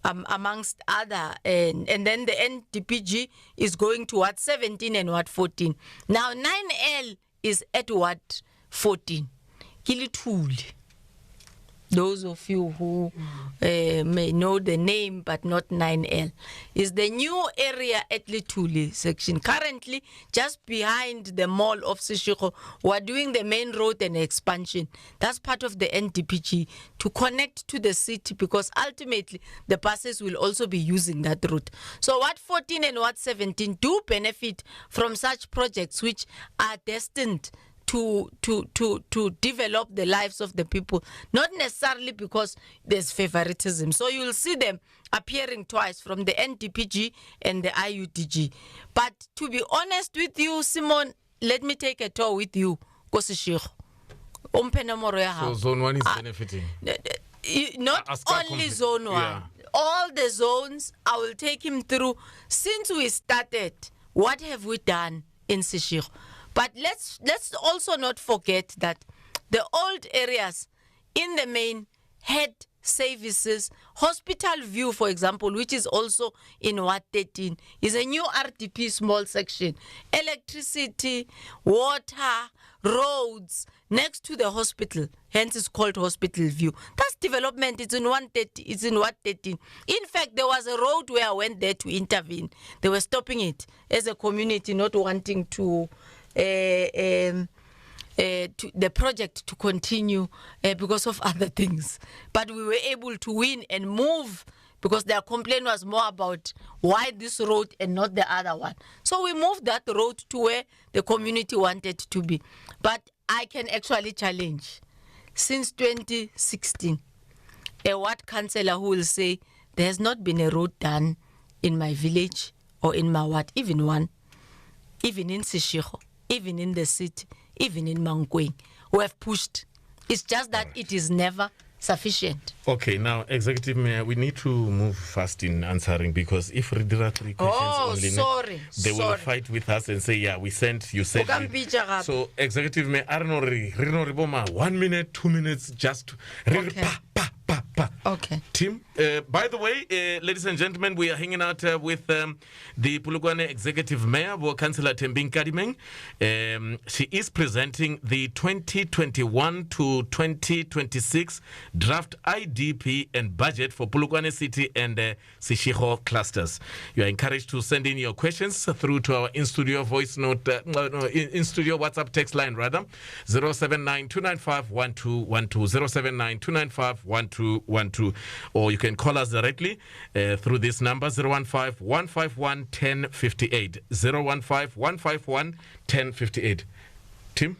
[SPEAKER 5] amongst other, and then the NDPG is going to what 17 and what 14. Now 9L is at what 14. Kilithuli. those of you who may know the name but not 9L, is the new area at Lituli section. Currently, just behind the mall of Seshego, we're doing the main road and expansion. That's part of the NDPG to connect to the city, because ultimately the buses will also be using that route. So what 14 and what 17 do benefit from such projects which are destined to develop the lives of the people, not necessarily because there's favoritism. So you'll see them appearing twice, from the NDPG and the IUDG. But to be honest with you, Simon, let me take a tour with you. So
[SPEAKER 3] zone 1 is benefiting.
[SPEAKER 5] Not only zone 1. Yeah. All the zones, I will take him through. Since we started, what have we done in Seshego? But let's also not forget that the old areas in the main had services. Hospital View, for example, which is also in Ward 13, is a new RDP small section. Electricity, water, roads next to the hospital, hence it's called Hospital View. That's development. It's in Ward 13. In fact, there was a road where I went there to intervene. They were stopping it as a community, not wanting to the project to continue because of other things. But we were able to win and move, because their complaint was more about why this road and not the other one. So we moved that road to where the community wanted to be. But I can actually challenge, since 2016, a ward councillor who will say there has not been a road done in my village or in my ward, even one, even in Seshego, even in the city, even in Mankweng, who have pushed. It's just that it is never sufficient.
[SPEAKER 3] Okay, now, Executive Mayor, we need to move fast in answering, because if we did 3 questions only, they will fight with us and say, yeah, you said it. So, Executive Mayor, I don't know, 1 minute, 2 minutes, just
[SPEAKER 5] Okay.
[SPEAKER 3] Tim, by the way, ladies and gentlemen, we are hanging out with the Polokwane Executive Mayor, Councillor Thembing Kadimeng. She is presenting the 2021 to 2026 draft IDP and budget for Polokwane City and Seshego clusters. You are encouraged to send in your questions through to our in-studio voice note, in-studio WhatsApp text line, rather, 079-295-1212, 079-295-1212, or you can call us directly through this number, 015-151-1058, 015-151-1058. Tim?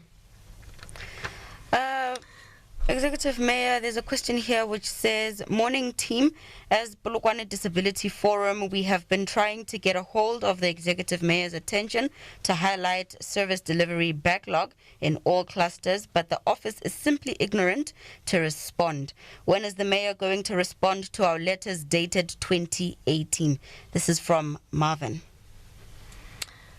[SPEAKER 6] Executive Mayor, there's a question here which says, morning team, as Polokwane Disability Forum, we have been trying to get a hold of the Executive Mayor's attention to highlight service delivery backlog in all clusters, but the office is simply ignorant to respond. When is the Mayor going to respond to our letters dated 2018? This is from Marvin.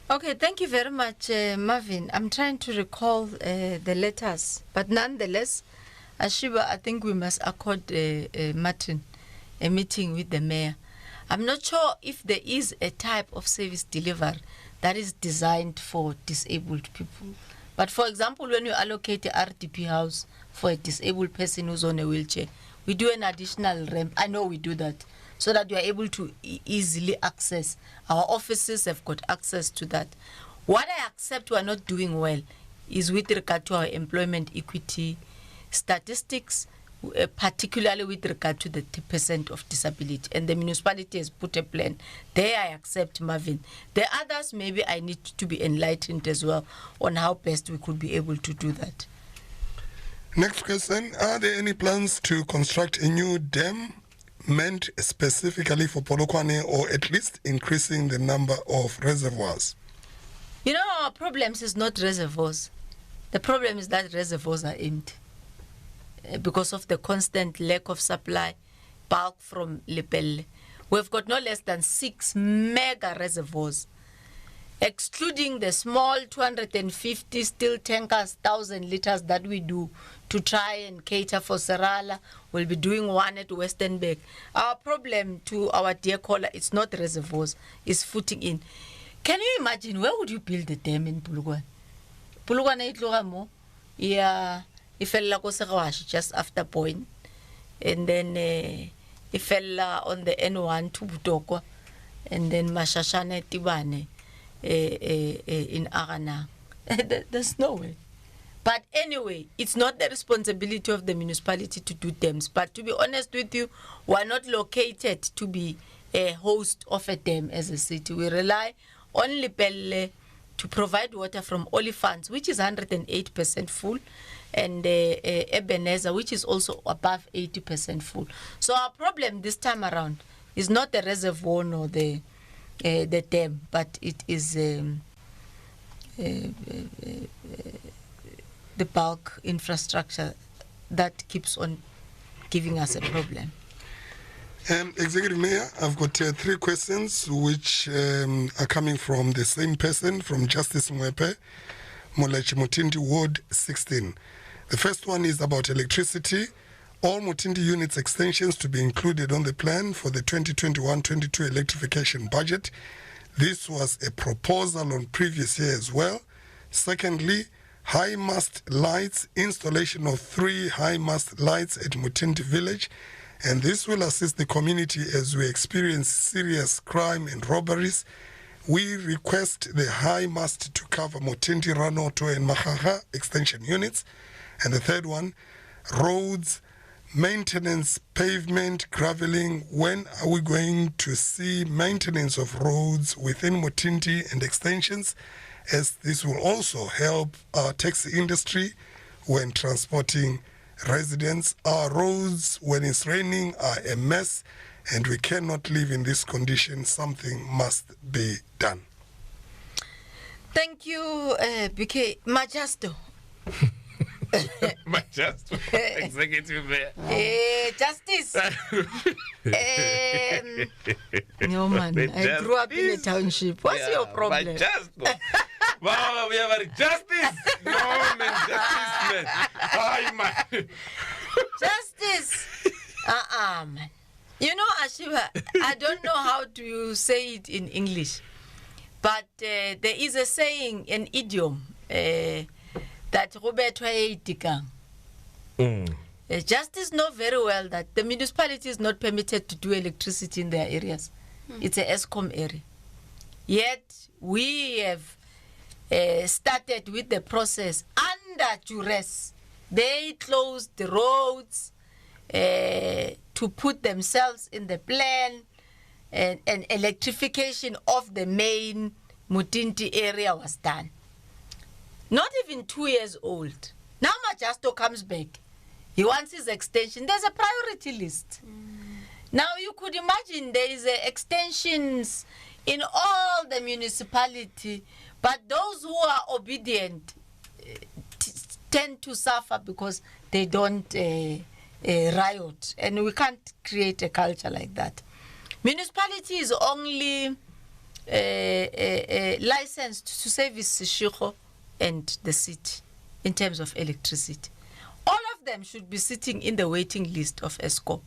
[SPEAKER 5] Okay, thank you very much, Marvin. I'm trying to recall the letters, but nonetheless, Ashiba, I think we must accord Martin a meeting with the mayor. I'm not sure if there is a type of service delivery that is designed for disabled people. But for example, when you allocate a RDP house for a disabled person who's on a wheelchair, we do an additional ramp. I know we do that, so that you are able to easily access. Our offices have got access to that. What I accept we are not doing well is with regard to our employment equity statistics, particularly with regard to the 10% of disability. And the municipality has put a plan. There I accept, Marvin. The others, maybe I need to be enlightened as well on how best we could be able to do that.
[SPEAKER 4] Next question, are there any plans to construct a new dam meant specifically for Polokwane, or at least increasing the number of reservoirs?
[SPEAKER 5] You know, our problems is not reservoirs. The problem is that reservoirs are empty because of the constant lack of supply, bulk from Lepelle. We've got no less than 6 mega reservoirs, excluding the small 250 steel tankers, 1,000 liters that we do to try and cater for Serala. We'll be doing one at Westernburg. Our problem, to our dear caller, it's not reservoirs, it's footing in. Can you imagine, where would you build a dam in Polokwane? Polokwane itloga mo, yeah, ifella ko Seshego just after point. and then Ifella on the N1 to Butokwa, and then Mashashane Tibane in Arana. There's no way. But anyway, it's not the responsibility of the municipality to do dams. But to be honest with you, we're not located to be a host of a dam as a city. We rely on Lepelle to provide water from Olifants, which is 108% full, and Ebenezer, which is also above 80% full. So our problem this time around is not the reservoir nor the dam, but it is the bulk infrastructure that keeps on giving us a problem.
[SPEAKER 4] Executive Mayor, I've got 3 questions which are coming from the same person, from Justice Mwepe, Molechi Mutindi, Ward 16. The first one is about electricity. All Mutindi units extensions to be included on the plan for the 2021-22 electrification budget. This was a proposal on previous year as well. Secondly, high mast lights, installation of 3 high mast lights at Mutindi village, and this will assist the community as we experience serious crime and robberies. We request the high mast to cover Mutindi, Ranoto and Mahaha extension units. And the third one, roads, maintenance, pavement, graveling. When are we going to see maintenance of roads within Mutindi and extensions, as this will also help our taxi industry when transporting residents? Our roads, when it's raining, are a mess, and we cannot live in this condition. Something must be done.
[SPEAKER 5] Thank you, BK. Majasto.
[SPEAKER 3] Majasto, Executive Mayor.
[SPEAKER 5] Justice. No, man. I grew up in a township. What's your problem?
[SPEAKER 3] Majasto. Wow, we have a justice. No, man, justice, man. Hi, man.
[SPEAKER 5] Justice. Man. You know, Ashiva, I don't know how to say it in English, but there is a saying, an idiom, that Robert Waidikang. Justice know very well that the municipality is not permitted to do electricity in their areas. It's a ESCOM area. Yet, we have started with the process under duress. They closed the roads to put themselves in the plan, and electrification of the main Mutindi area was done. Not even 2 years old. Now Majasto comes back. He wants his extension. There's a priority list. Now you could imagine there is extensions in all the municipality, but those who are obedient tend to suffer because they don't riot, and we can't create a culture like that. Municipality is only licensed to service Seshego and the city in terms of electricity. All of them should be sitting in the waiting list of ESCO.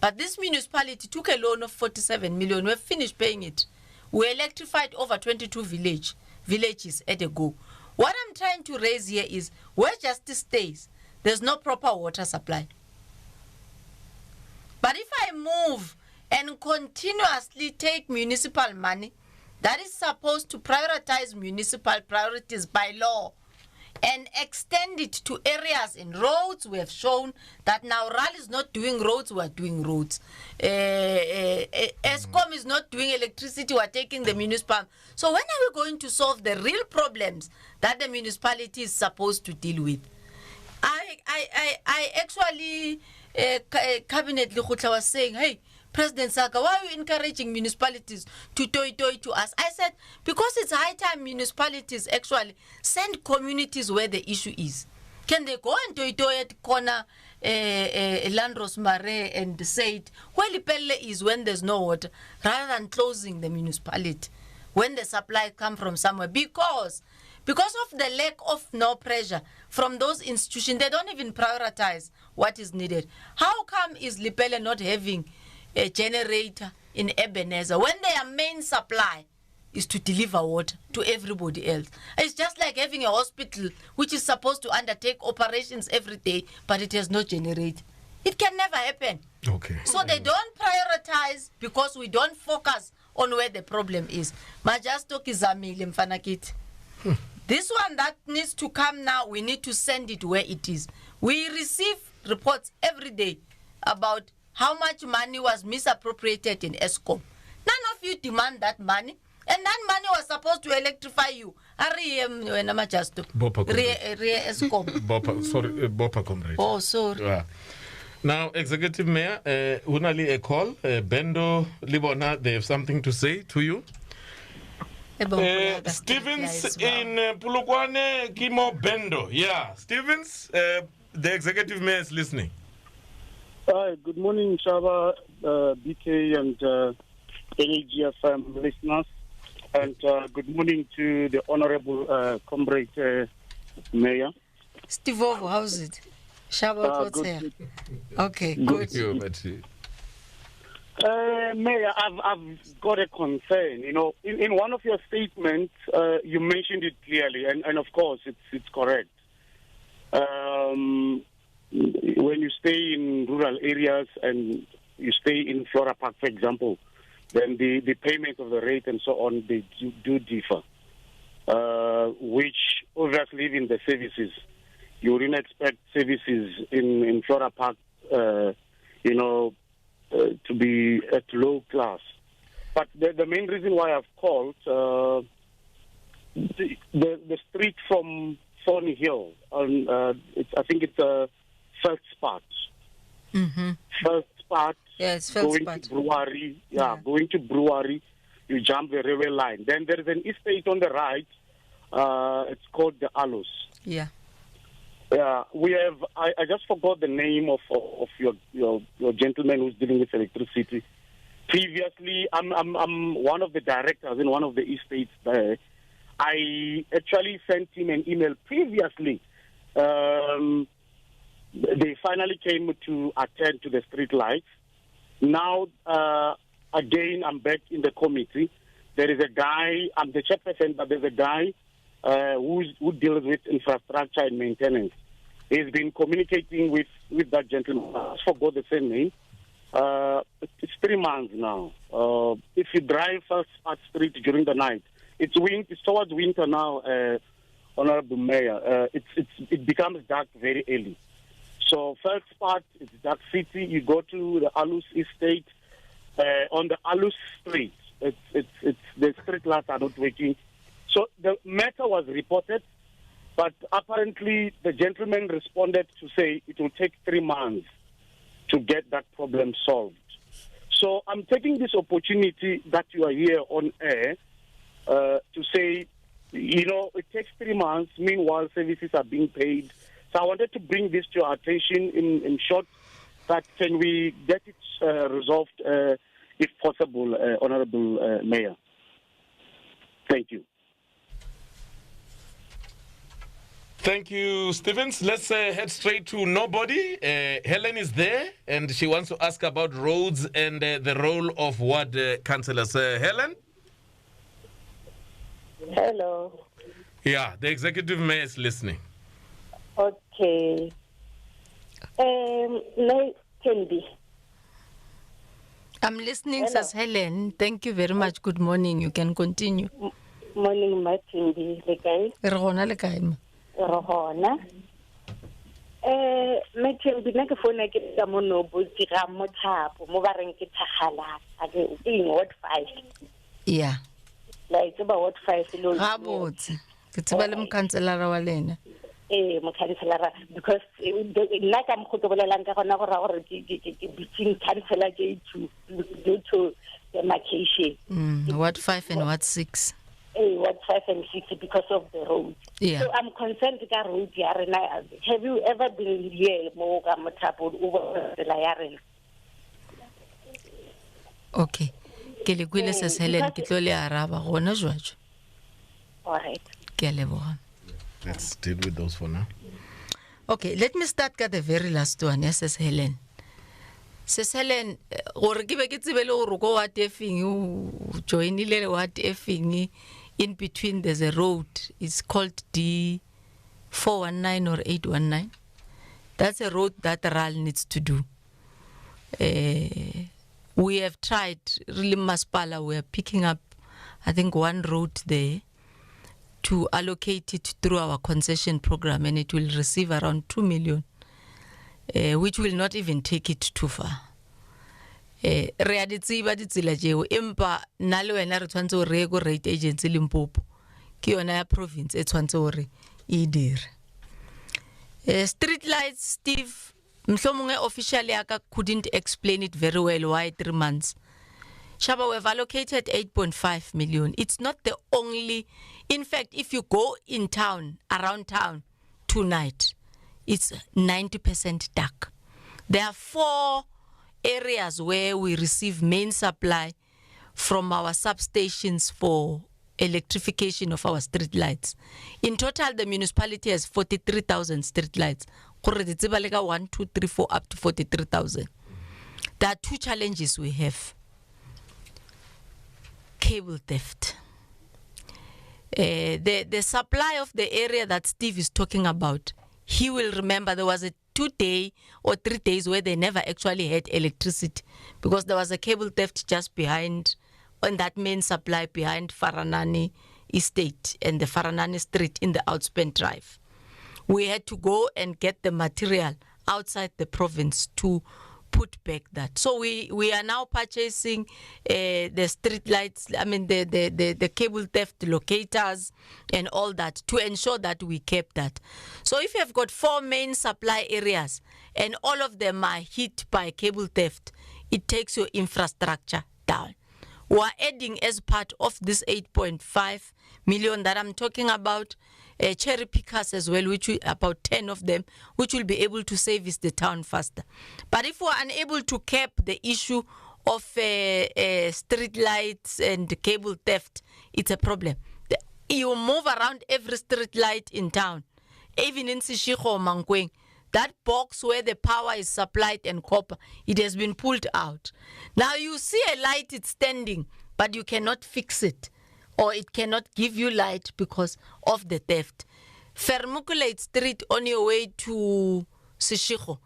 [SPEAKER 5] But this municipality took a loan of 47 million. We've finished paying it. We electrified over 22 villages at a go. What I'm trying to raise here is where justice stays, there's no proper water supply. But if I move and continuously take municipal money that is supposed to prioritize municipal priorities by law and extend it to areas in roads, we have shown that now RAL is not doing roads, we are doing roads. ESCOM is not doing electricity, we are taking the municipal. So when are we going to solve the real problems that the municipality is supposed to deal with? I actually, Cabinet Lekgotla was saying, hey, President Saka, why are you encouraging municipalities to toy to us? I said, because it's high time municipalities actually send communities where the issue is. Can they go and toy at corner Landros Mare and say it, where Lepelle is when there's no water, rather than closing the municipality when the supply come from somewhere? Because of the lack of no pressure from those institutions, they don't even prioritize what is needed. How come is Lepelle not having a generator in Ebenezer when their main supply is to deliver water to everybody else? It's just like having a hospital which is supposed to undertake operations every day, but it has no generator. It can never happen.
[SPEAKER 3] Okay.
[SPEAKER 5] So they don't prioritize because we don't focus on where the problem is. Majasto kizamile mfanakiti. This one that needs to come now, we need to send it where it is. We receive reports every day about how much money was misappropriated in ESCOM. None of you demand that money. And that money was supposed to electrify you.
[SPEAKER 3] Bopa comrade.
[SPEAKER 5] Oh, sorry.
[SPEAKER 3] Yeah. Now, Executive Mayor, Hunali a call. Bendo Libona, they have something to say to you. Stevens in Polokwane, Kimo Bendo. Yeah, Stevens, the Executive Mayor is listening.
[SPEAKER 13] Hi, good morning, Shaba, BK, and NAGFM listeners. And good morning to the Honorable Comrade Mayor.
[SPEAKER 5] Steve Ovo, how's it? Shaba, what's here? Okay, good.
[SPEAKER 13] Mayor, I've got a concern. You know, in one of your statements, you mentioned it clearly, and of course, it's correct. When you stay in rural areas and you stay in Flora Park, for example, then the payment of the rate and so on, they do differ, which obviously in the services, you wouldn't expect services in Flora Park, to be at low class. But the main reason why I've called, the street from Thorny Hill, I think it's a first part.
[SPEAKER 5] Mm-hmm.
[SPEAKER 13] First part.
[SPEAKER 5] Yeah, it's
[SPEAKER 13] going to brewery. Going to brewery, you jump the railway line. Then there is an estate on the right. It's called the Alus.
[SPEAKER 5] Yeah.
[SPEAKER 13] Yeah, we have. I just forgot the name of your gentleman who's dealing with electricity. Previously, I'm one of the directors in one of the estates there. I actually sent him an email previously. They finally came to attend to the street lights. Now, again, I'm back in the committee. There is a guy, I'm the chairperson, but there's a guy who deals with infrastructure and maintenance. He's been communicating with that gentleman. I forgot the same name. It's 3 months now. If you drive First Part Street during the night, it's towards winter now, Honorable Mayor. It becomes dark very early. So first part is Dark City. You go to the Alus Estate. On the Alus Street, it's the street lights are not working. So the matter was reported, but apparently the gentleman responded to say it will take 3 months to get that problem solved. So I'm taking this opportunity that you are here on air to say, it takes 3 months. Meanwhile, services are being paid. So I wanted to bring this to your attention in short, that can we get it resolved if possible, Honorable Mayor. Thank you.
[SPEAKER 3] Thank you, Stevens. Let's head straight to nobody. Helen is there, and she wants to ask about roads and the role of ward councillors. Helen?
[SPEAKER 14] Hello.
[SPEAKER 3] Yeah, the executive mayor is listening.
[SPEAKER 14] Okay. Kendi.
[SPEAKER 5] I'm listening, says Helen. Thank you very much. Good morning. You can continue.
[SPEAKER 14] Morning, Kendi.
[SPEAKER 5] Rona le kae ma?
[SPEAKER 14] Rona. Kendi na ke phone ke ka mono botsi ga mothapo mo ba reng ke thagala. Ake in Ward 5.
[SPEAKER 5] Yeah.
[SPEAKER 14] Like about Ward 5 lo.
[SPEAKER 5] Ga botse. Ke tseba le mokhanselara wa lena.
[SPEAKER 14] Mokhanselara, because nna ka mokgotobolelang ka gona gore gore ke bitching councillor ke due to the marcation.
[SPEAKER 5] Ward 5 and Ward 6.
[SPEAKER 14] Ward 5 and 6 because of the road.
[SPEAKER 5] Yeah.
[SPEAKER 14] So I'm concerned with the road. Have you ever been here mo ka mothapo over the Layaren?
[SPEAKER 5] Okay. Ke le kwile says Helen ke tlo le araba gona jwajwa.
[SPEAKER 14] All right.
[SPEAKER 5] Ke a leboga.
[SPEAKER 3] Let's deal with those for now.
[SPEAKER 5] Okay, let me start with the very last one. Yes, says Helen. Says Helen, gore ke be ke tsebele gore go what effing you joinile what effing in between there's a road. It's called D419 or 819. That's a road that RAL needs to do. We have tried, really, Maspala, we are picking up, I think, one road there to allocate it through our concession program, and it will receive around 2 million, which will not even take it too far. Re a di tseba ditsela jeo empa nna le wena re tshwantse o reye ko rate agency Limpopo ke yona ya province e tshwantse hore e dire. Street lights, Steve, mhlomongwe officially aka couldn't explain it very well why 3 months. Shaba, we've allocated 8.5 million. It's not the only. In fact, if you go in town, around town tonight, it's 90% dark. There are 4 areas where we receive main supply from our substations for electrification of our street lights. In total, the municipality has 43,000 street lights. 1, 2, 3, 4, up to 43,000. There are 2 challenges we have. Cable theft. The supply of the area that Steve is talking about, he will remember there was a 2 or 3 days where they never actually had electricity because there was a cable theft just behind, on that main supply behind Faranani Estate and the Faranani Street in the Outspent Drive. We had to go and get the material outside the province to put back that. So we are now purchasing the street lights, I mean the cable theft locators and all that to ensure that we kept that. So if you have got 4 main supply areas and all of them are hit by cable theft, it takes your infrastructure down. We are adding, as part of this 8.5 million that I'm talking about, cherry pickers as well, which we, about 10 of them, which will be able to service the town faster. But if we're unable to cap the issue of street lights and cable theft, it's a problem. You move around every street light in town, even in Seshego or Mankweng. That box where the power is supplied and copper, it has been pulled out. Now you see a light, it's standing, but you cannot fix it, or it cannot give you light because of the theft. Fermuculate Street on your way to Seshego,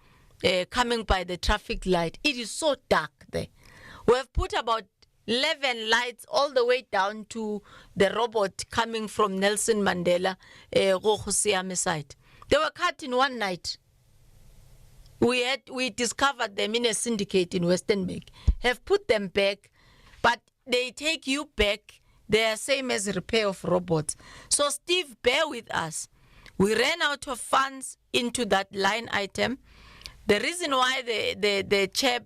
[SPEAKER 5] coming by the traffic light, it is so dark there. We have put about 11 lights all the way down to the robot coming from Nelson Mandela, Rohosiame side. They were cut in one night. We discovered them in a syndicate in Western Cape, have put them back, but they take you back. They are same as repair of robots. So Steve, bear with us. We ran out of funds into that line item. The reason why the chap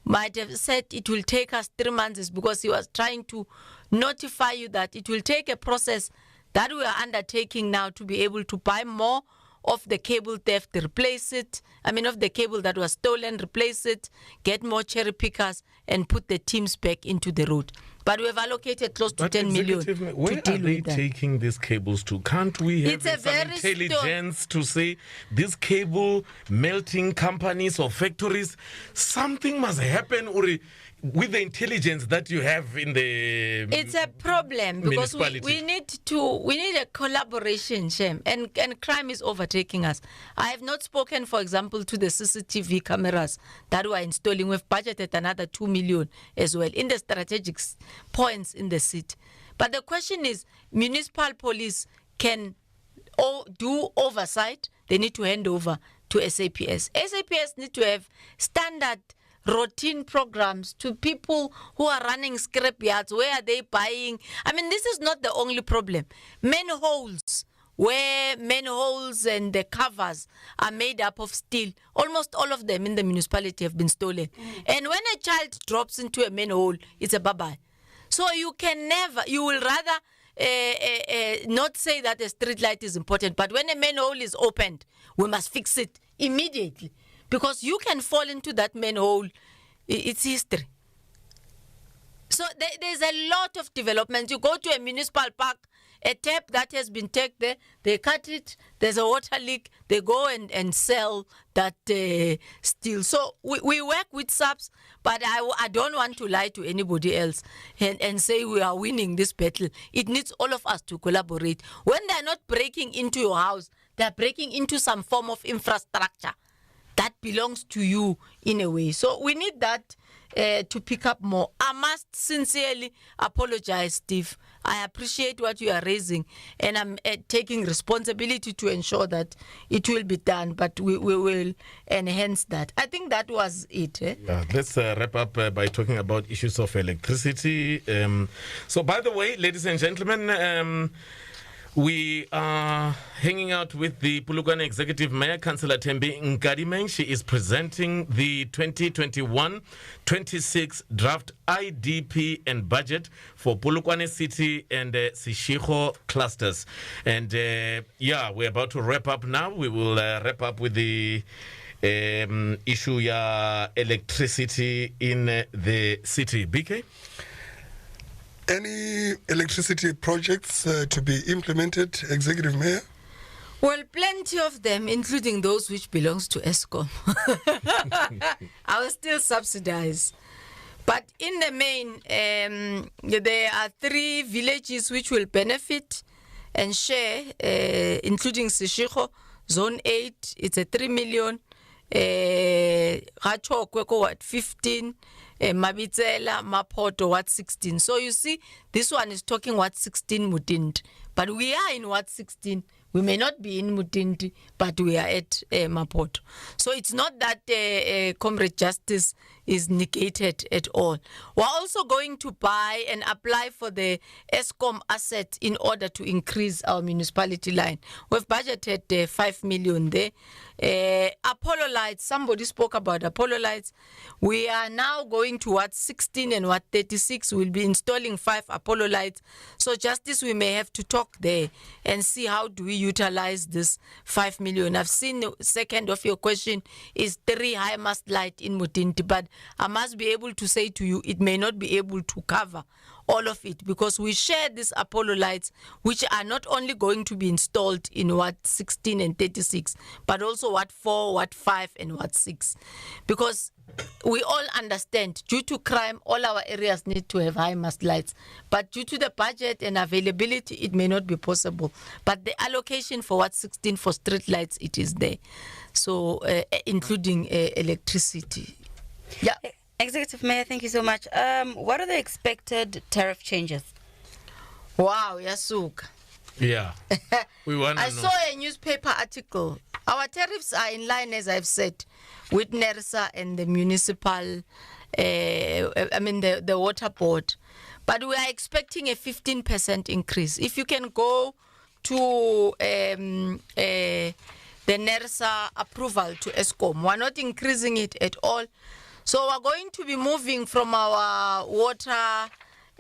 [SPEAKER 5] might have said it will take us 3 months is because he was trying to notify you that it will take a process that we are undertaking now to be able to buy more of the cable theft, replace it, of the cable that was stolen, replace it, get more cherry pickers, and put the teams back into the road. But we have allocated close to 10 million to deal with that.
[SPEAKER 3] Where are they taking these cables to? Can't we have some intelligence to say these cable melting companies or factories, something must happen, or with the intelligence that you have in the
[SPEAKER 5] it's a problem because we need a collaboration, Shem, and crime is overtaking us. I have not spoken, for example, to the CCTV cameras that we are installing. We've budgeted another 2 million as well in the strategic points in the city. But the question is, municipal police can do oversight. They need to hand over to SAPS. SAPS need to have standard routine programs to people who are running scrap yards. Where are they buying? This is not the only problem. Manholes, where manholes and the covers are made up of steel. Almost all of them in the municipality have been stolen. And when a child drops into a manhole, it's a bye-bye. So you will rather not say that a street light is important, but when a manhole is opened, we must fix it immediately. Because you can fall into that manhole, it's history. So there's a lot of development. You go to a municipal park, a tap that has been taken there, they cut it, there's a water leak, they go and sell that steel. So we work with subs, but I don't want to lie to anybody else and say we are winning this battle. It needs all of us to collaborate. When they're not breaking into your house, they're breaking into some form of infrastructure. that belongs to you in a way. So we need that to pick up more. I must sincerely apologize, Steve. I appreciate what you are raising, and I'm taking responsibility to ensure that it will be done, but we will enhance that. I think that was it.
[SPEAKER 3] Yeah, let's wrap up by talking about issues of electricity. So, by the way, ladies and gentlemen, we are hanging out with the Polokwane Executive Mayor, Councillor Thembi Nkadimeng. She is presenting the 2021-26 draft IDP and budget for Polokwane City and Seshego clusters. And we're about to wrap up now. We will wrap up with the issue electricity in the city. BK?
[SPEAKER 4] Any electricity projects to be implemented, Executive Mayor?
[SPEAKER 5] Well, plenty of them, including those which belongs to ESCOM. I will still subsidize. But in the main, there are 3 villages which will benefit and share, including Seshego, Zone 8, it's a 3 million. Kweko, 15, Mabitsela, Mapoto, 16. So you see, this one is talking 16 Mutindi. But we are in 16. We may not be in Mutindi, but we are at Mapoto. So it's not that Comrade Justice is negated at all. We're also going to buy and apply for the ESCOM asset in order to increase our municipality line. We've budgeted 5 million there. Apollo lights, somebody spoke about Apollo lights. We are now going to 16 and 36. We'll be installing 5 Apollo lights. So Justice, we may have to talk there and see how do we utilize this 5 million. I've seen the second of your question is 3 high mast light in Mutindi, but I must be able to say to you, it may not be able to cover all of it because we share these Apollo lights, which are not only going to be installed in 16 and 36, but also 4, 5, and 6. Because we all understand, due to crime, all our areas need to have high mast lights. But due to the budget and availability, it may not be possible. But the allocation for 16 for street lights, it is there. So, including electricity. Yeah.
[SPEAKER 6] Executive Mayor, thank you so much. What are the expected tariff changes?
[SPEAKER 5] Wow, Yasuka.
[SPEAKER 3] Yeah. We want to know.
[SPEAKER 5] I saw a newspaper article. Our tariffs are in line, as I've said, with NERSA and the municipal, the water board. But we are expecting a 15% increase. If you can go to the NERSA approval to ESCOM, we're not increasing it at all. So we're going to be moving from our water,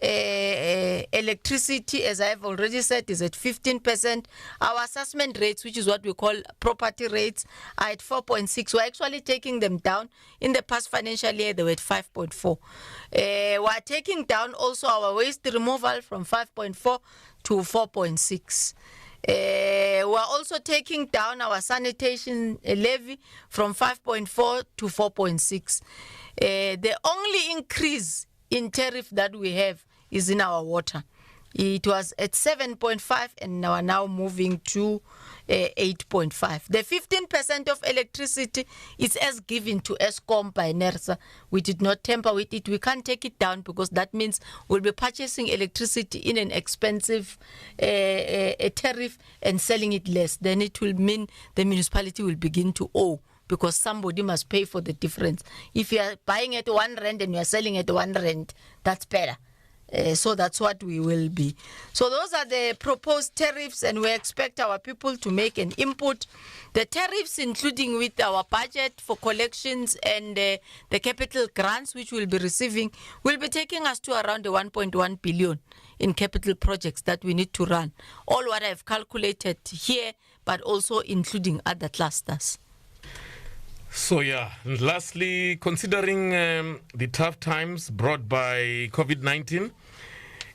[SPEAKER 5] electricity, as I've already said, is at 15%. Our assessment rates, which is what we call property rates, are at 4.6. We're actually taking them down. In the past financial year, they were at 5.4. We're taking down also our waste removal from 5.4 to 4.6. We're also taking down our sanitation levy from 5.4 to 4.6. The only increase in tariff that we have is in our water. It was at 7.5 and we're now moving to 8.5. The 15% of electricity is as given to ESCOM by NERSA. We did not tamper with it. We can't take it down because that means we'll be purchasing electricity in an expensive tariff and selling it less. Then it will mean the municipality will begin to owe because somebody must pay for the difference. If you are buying at 1 rand and you are selling at 1 rand, that's better. So that's what we will be. So those are the proposed tariffs, and we expect our people to make an input. The tariffs, including with our budget for collections and the capital grants which we'll be receiving, will be taking us to around the 1.1 billion in capital projects that we need to run. All what I've calculated here, but also including other clusters.
[SPEAKER 3] So and lastly, considering the tough times brought by COVID-19,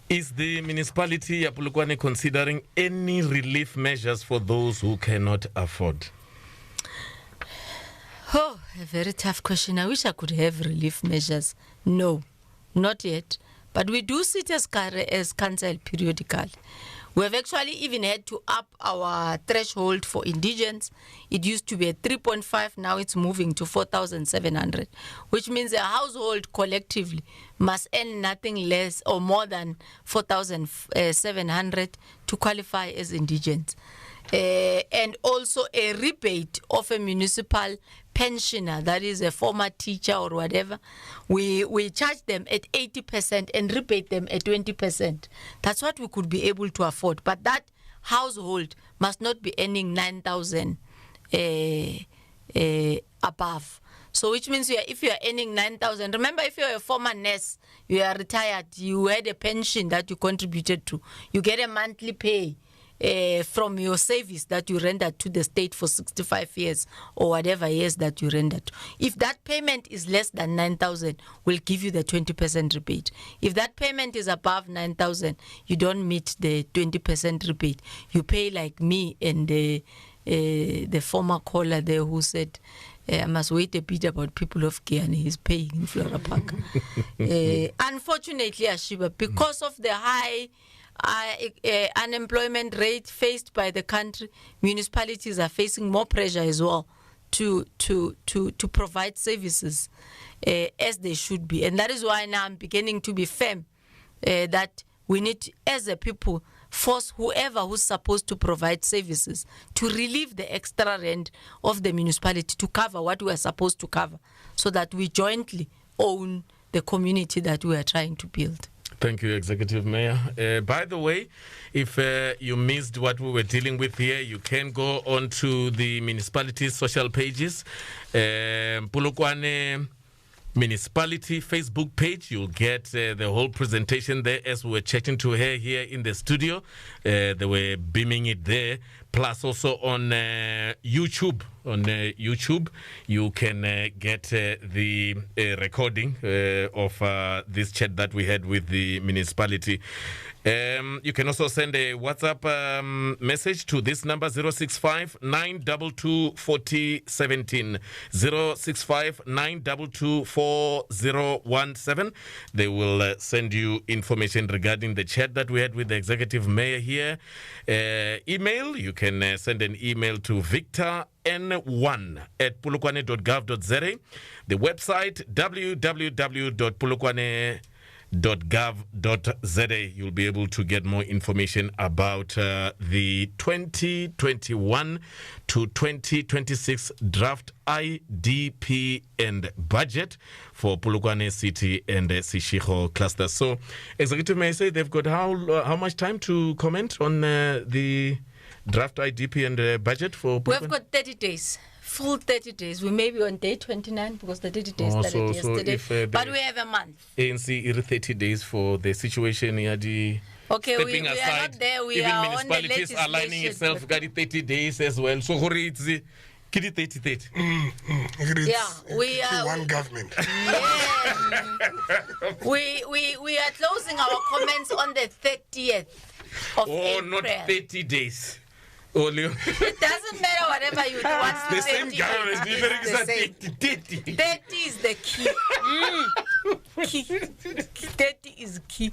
[SPEAKER 3] is the municipality of Polokwane considering any relief measures for those who cannot afford?
[SPEAKER 5] Oh, a very tough question. I wish I could have relief measures. No, not yet. But we do sit as council periodically. We have actually even had to up our threshold for indigents. It used to be at 3.5, now it's moving to 4,700, which means a household collectively must earn nothing less or more than 4,700 to qualify as indigents. And also a rebate of a municipal pensioner, that is a former teacher or whatever, we charge them at 80% and rebate them at 20%. That's what we could be able to afford. But that household must not be earning 9,000 above. So which means if you are earning 9,000, remember if you are a former nurse, you are retired, you had a pension that you contributed to, you get a monthly pay from your service that you rendered to the state for 65 years or whatever years that you rendered. If that payment is less than 9,000, we'll give you the 20% rebate. If that payment is above 9,000, you don't meet the 20% rebate. You pay like me and the former caller there who said, I must wait a bit about people of Guyana. He's paying in Flora Park. Unfortunately, Ashiba, because of the high unemployment rate faced by the country, municipalities are facing more pressure as well to provide services as they should be. And that is why now I'm beginning to be firm that we need, as a people, force whoever who's supposed to provide services to relieve the extra rent of the municipality to cover what we are supposed to cover, so that we jointly own the community that we are trying to build.
[SPEAKER 3] Thank you, Executive Mayor. By the way, if you missed what we were dealing with here, you can go on to the municipality's social pages. Polokwane Municipality Facebook page. You'll get the whole presentation there as we were chatting to her here in the studio. They were beaming it there. Plus also on YouTube. On YouTube, you can get the recording of this chat that we had with the municipality. You can also send a WhatsApp message to this number, 065 922 4017. 065 922 4017. They will send you information regarding the chat that we had with the executive mayor here. Email, you can send an email to victorn1@polokwane.gov.za. The website, www.polokwane.gov.za. You'll be able to get more information about the 2021 to 2026 draft IDP and budget for Polokwane City and Seshego cluster. So, Executive Mayor, say they've got how much time to comment on the draft IDP and budget for Polokwane?
[SPEAKER 5] We've got 30 days. Full 30 days. We may be on day 29 because the 30 days started yesterday. But we have a month.
[SPEAKER 3] ANC is 30 days for the situation.
[SPEAKER 5] Okay, we are not there. We
[SPEAKER 3] even
[SPEAKER 5] are on the
[SPEAKER 3] municipalities are lining itself, got 30 days as well. So, it's 30.
[SPEAKER 5] Yeah, we are
[SPEAKER 4] one government.
[SPEAKER 5] we are closing our comments on the 30th of April.
[SPEAKER 3] Not 30 days.
[SPEAKER 5] It doesn't matter whatever you do. What's
[SPEAKER 3] the same government.
[SPEAKER 5] 30 is the key. 30 is key.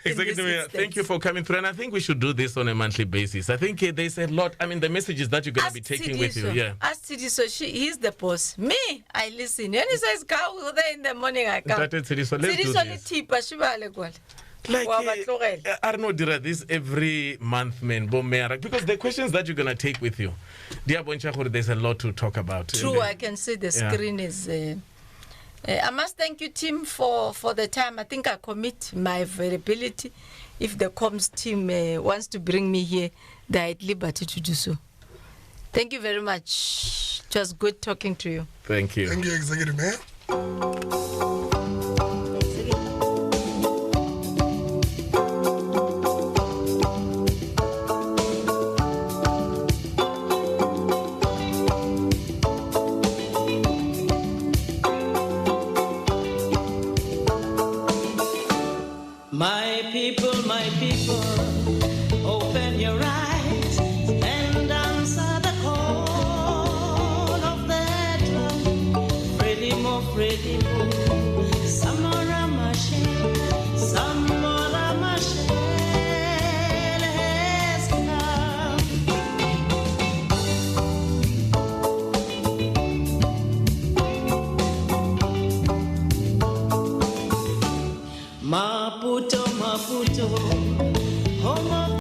[SPEAKER 3] Executive, thank you for coming through. And I think we should do this on a monthly basis. I think there's a lot. I mean, the messages that you're going to be taking with you. Yeah.
[SPEAKER 5] Ask Tidiso, he's the boss. Me, I listen. When he says, go there in the morning, I come.
[SPEAKER 3] Tidiso, let's do this. Like, I don't know, this every month, man, because the questions that you're going to take with you, there's a lot to talk about.
[SPEAKER 5] True, I can see the screen is... I must thank you, team, for the time. I think I commit my availability. If the comms team wants to bring me here, they're at liberty to do so. Thank you very much. It was good talking to you.
[SPEAKER 3] Thank you.
[SPEAKER 4] Thank you, Executive Mayor.
[SPEAKER 15] My people, open your eyes and answer the call of the drum. Freddie Mo,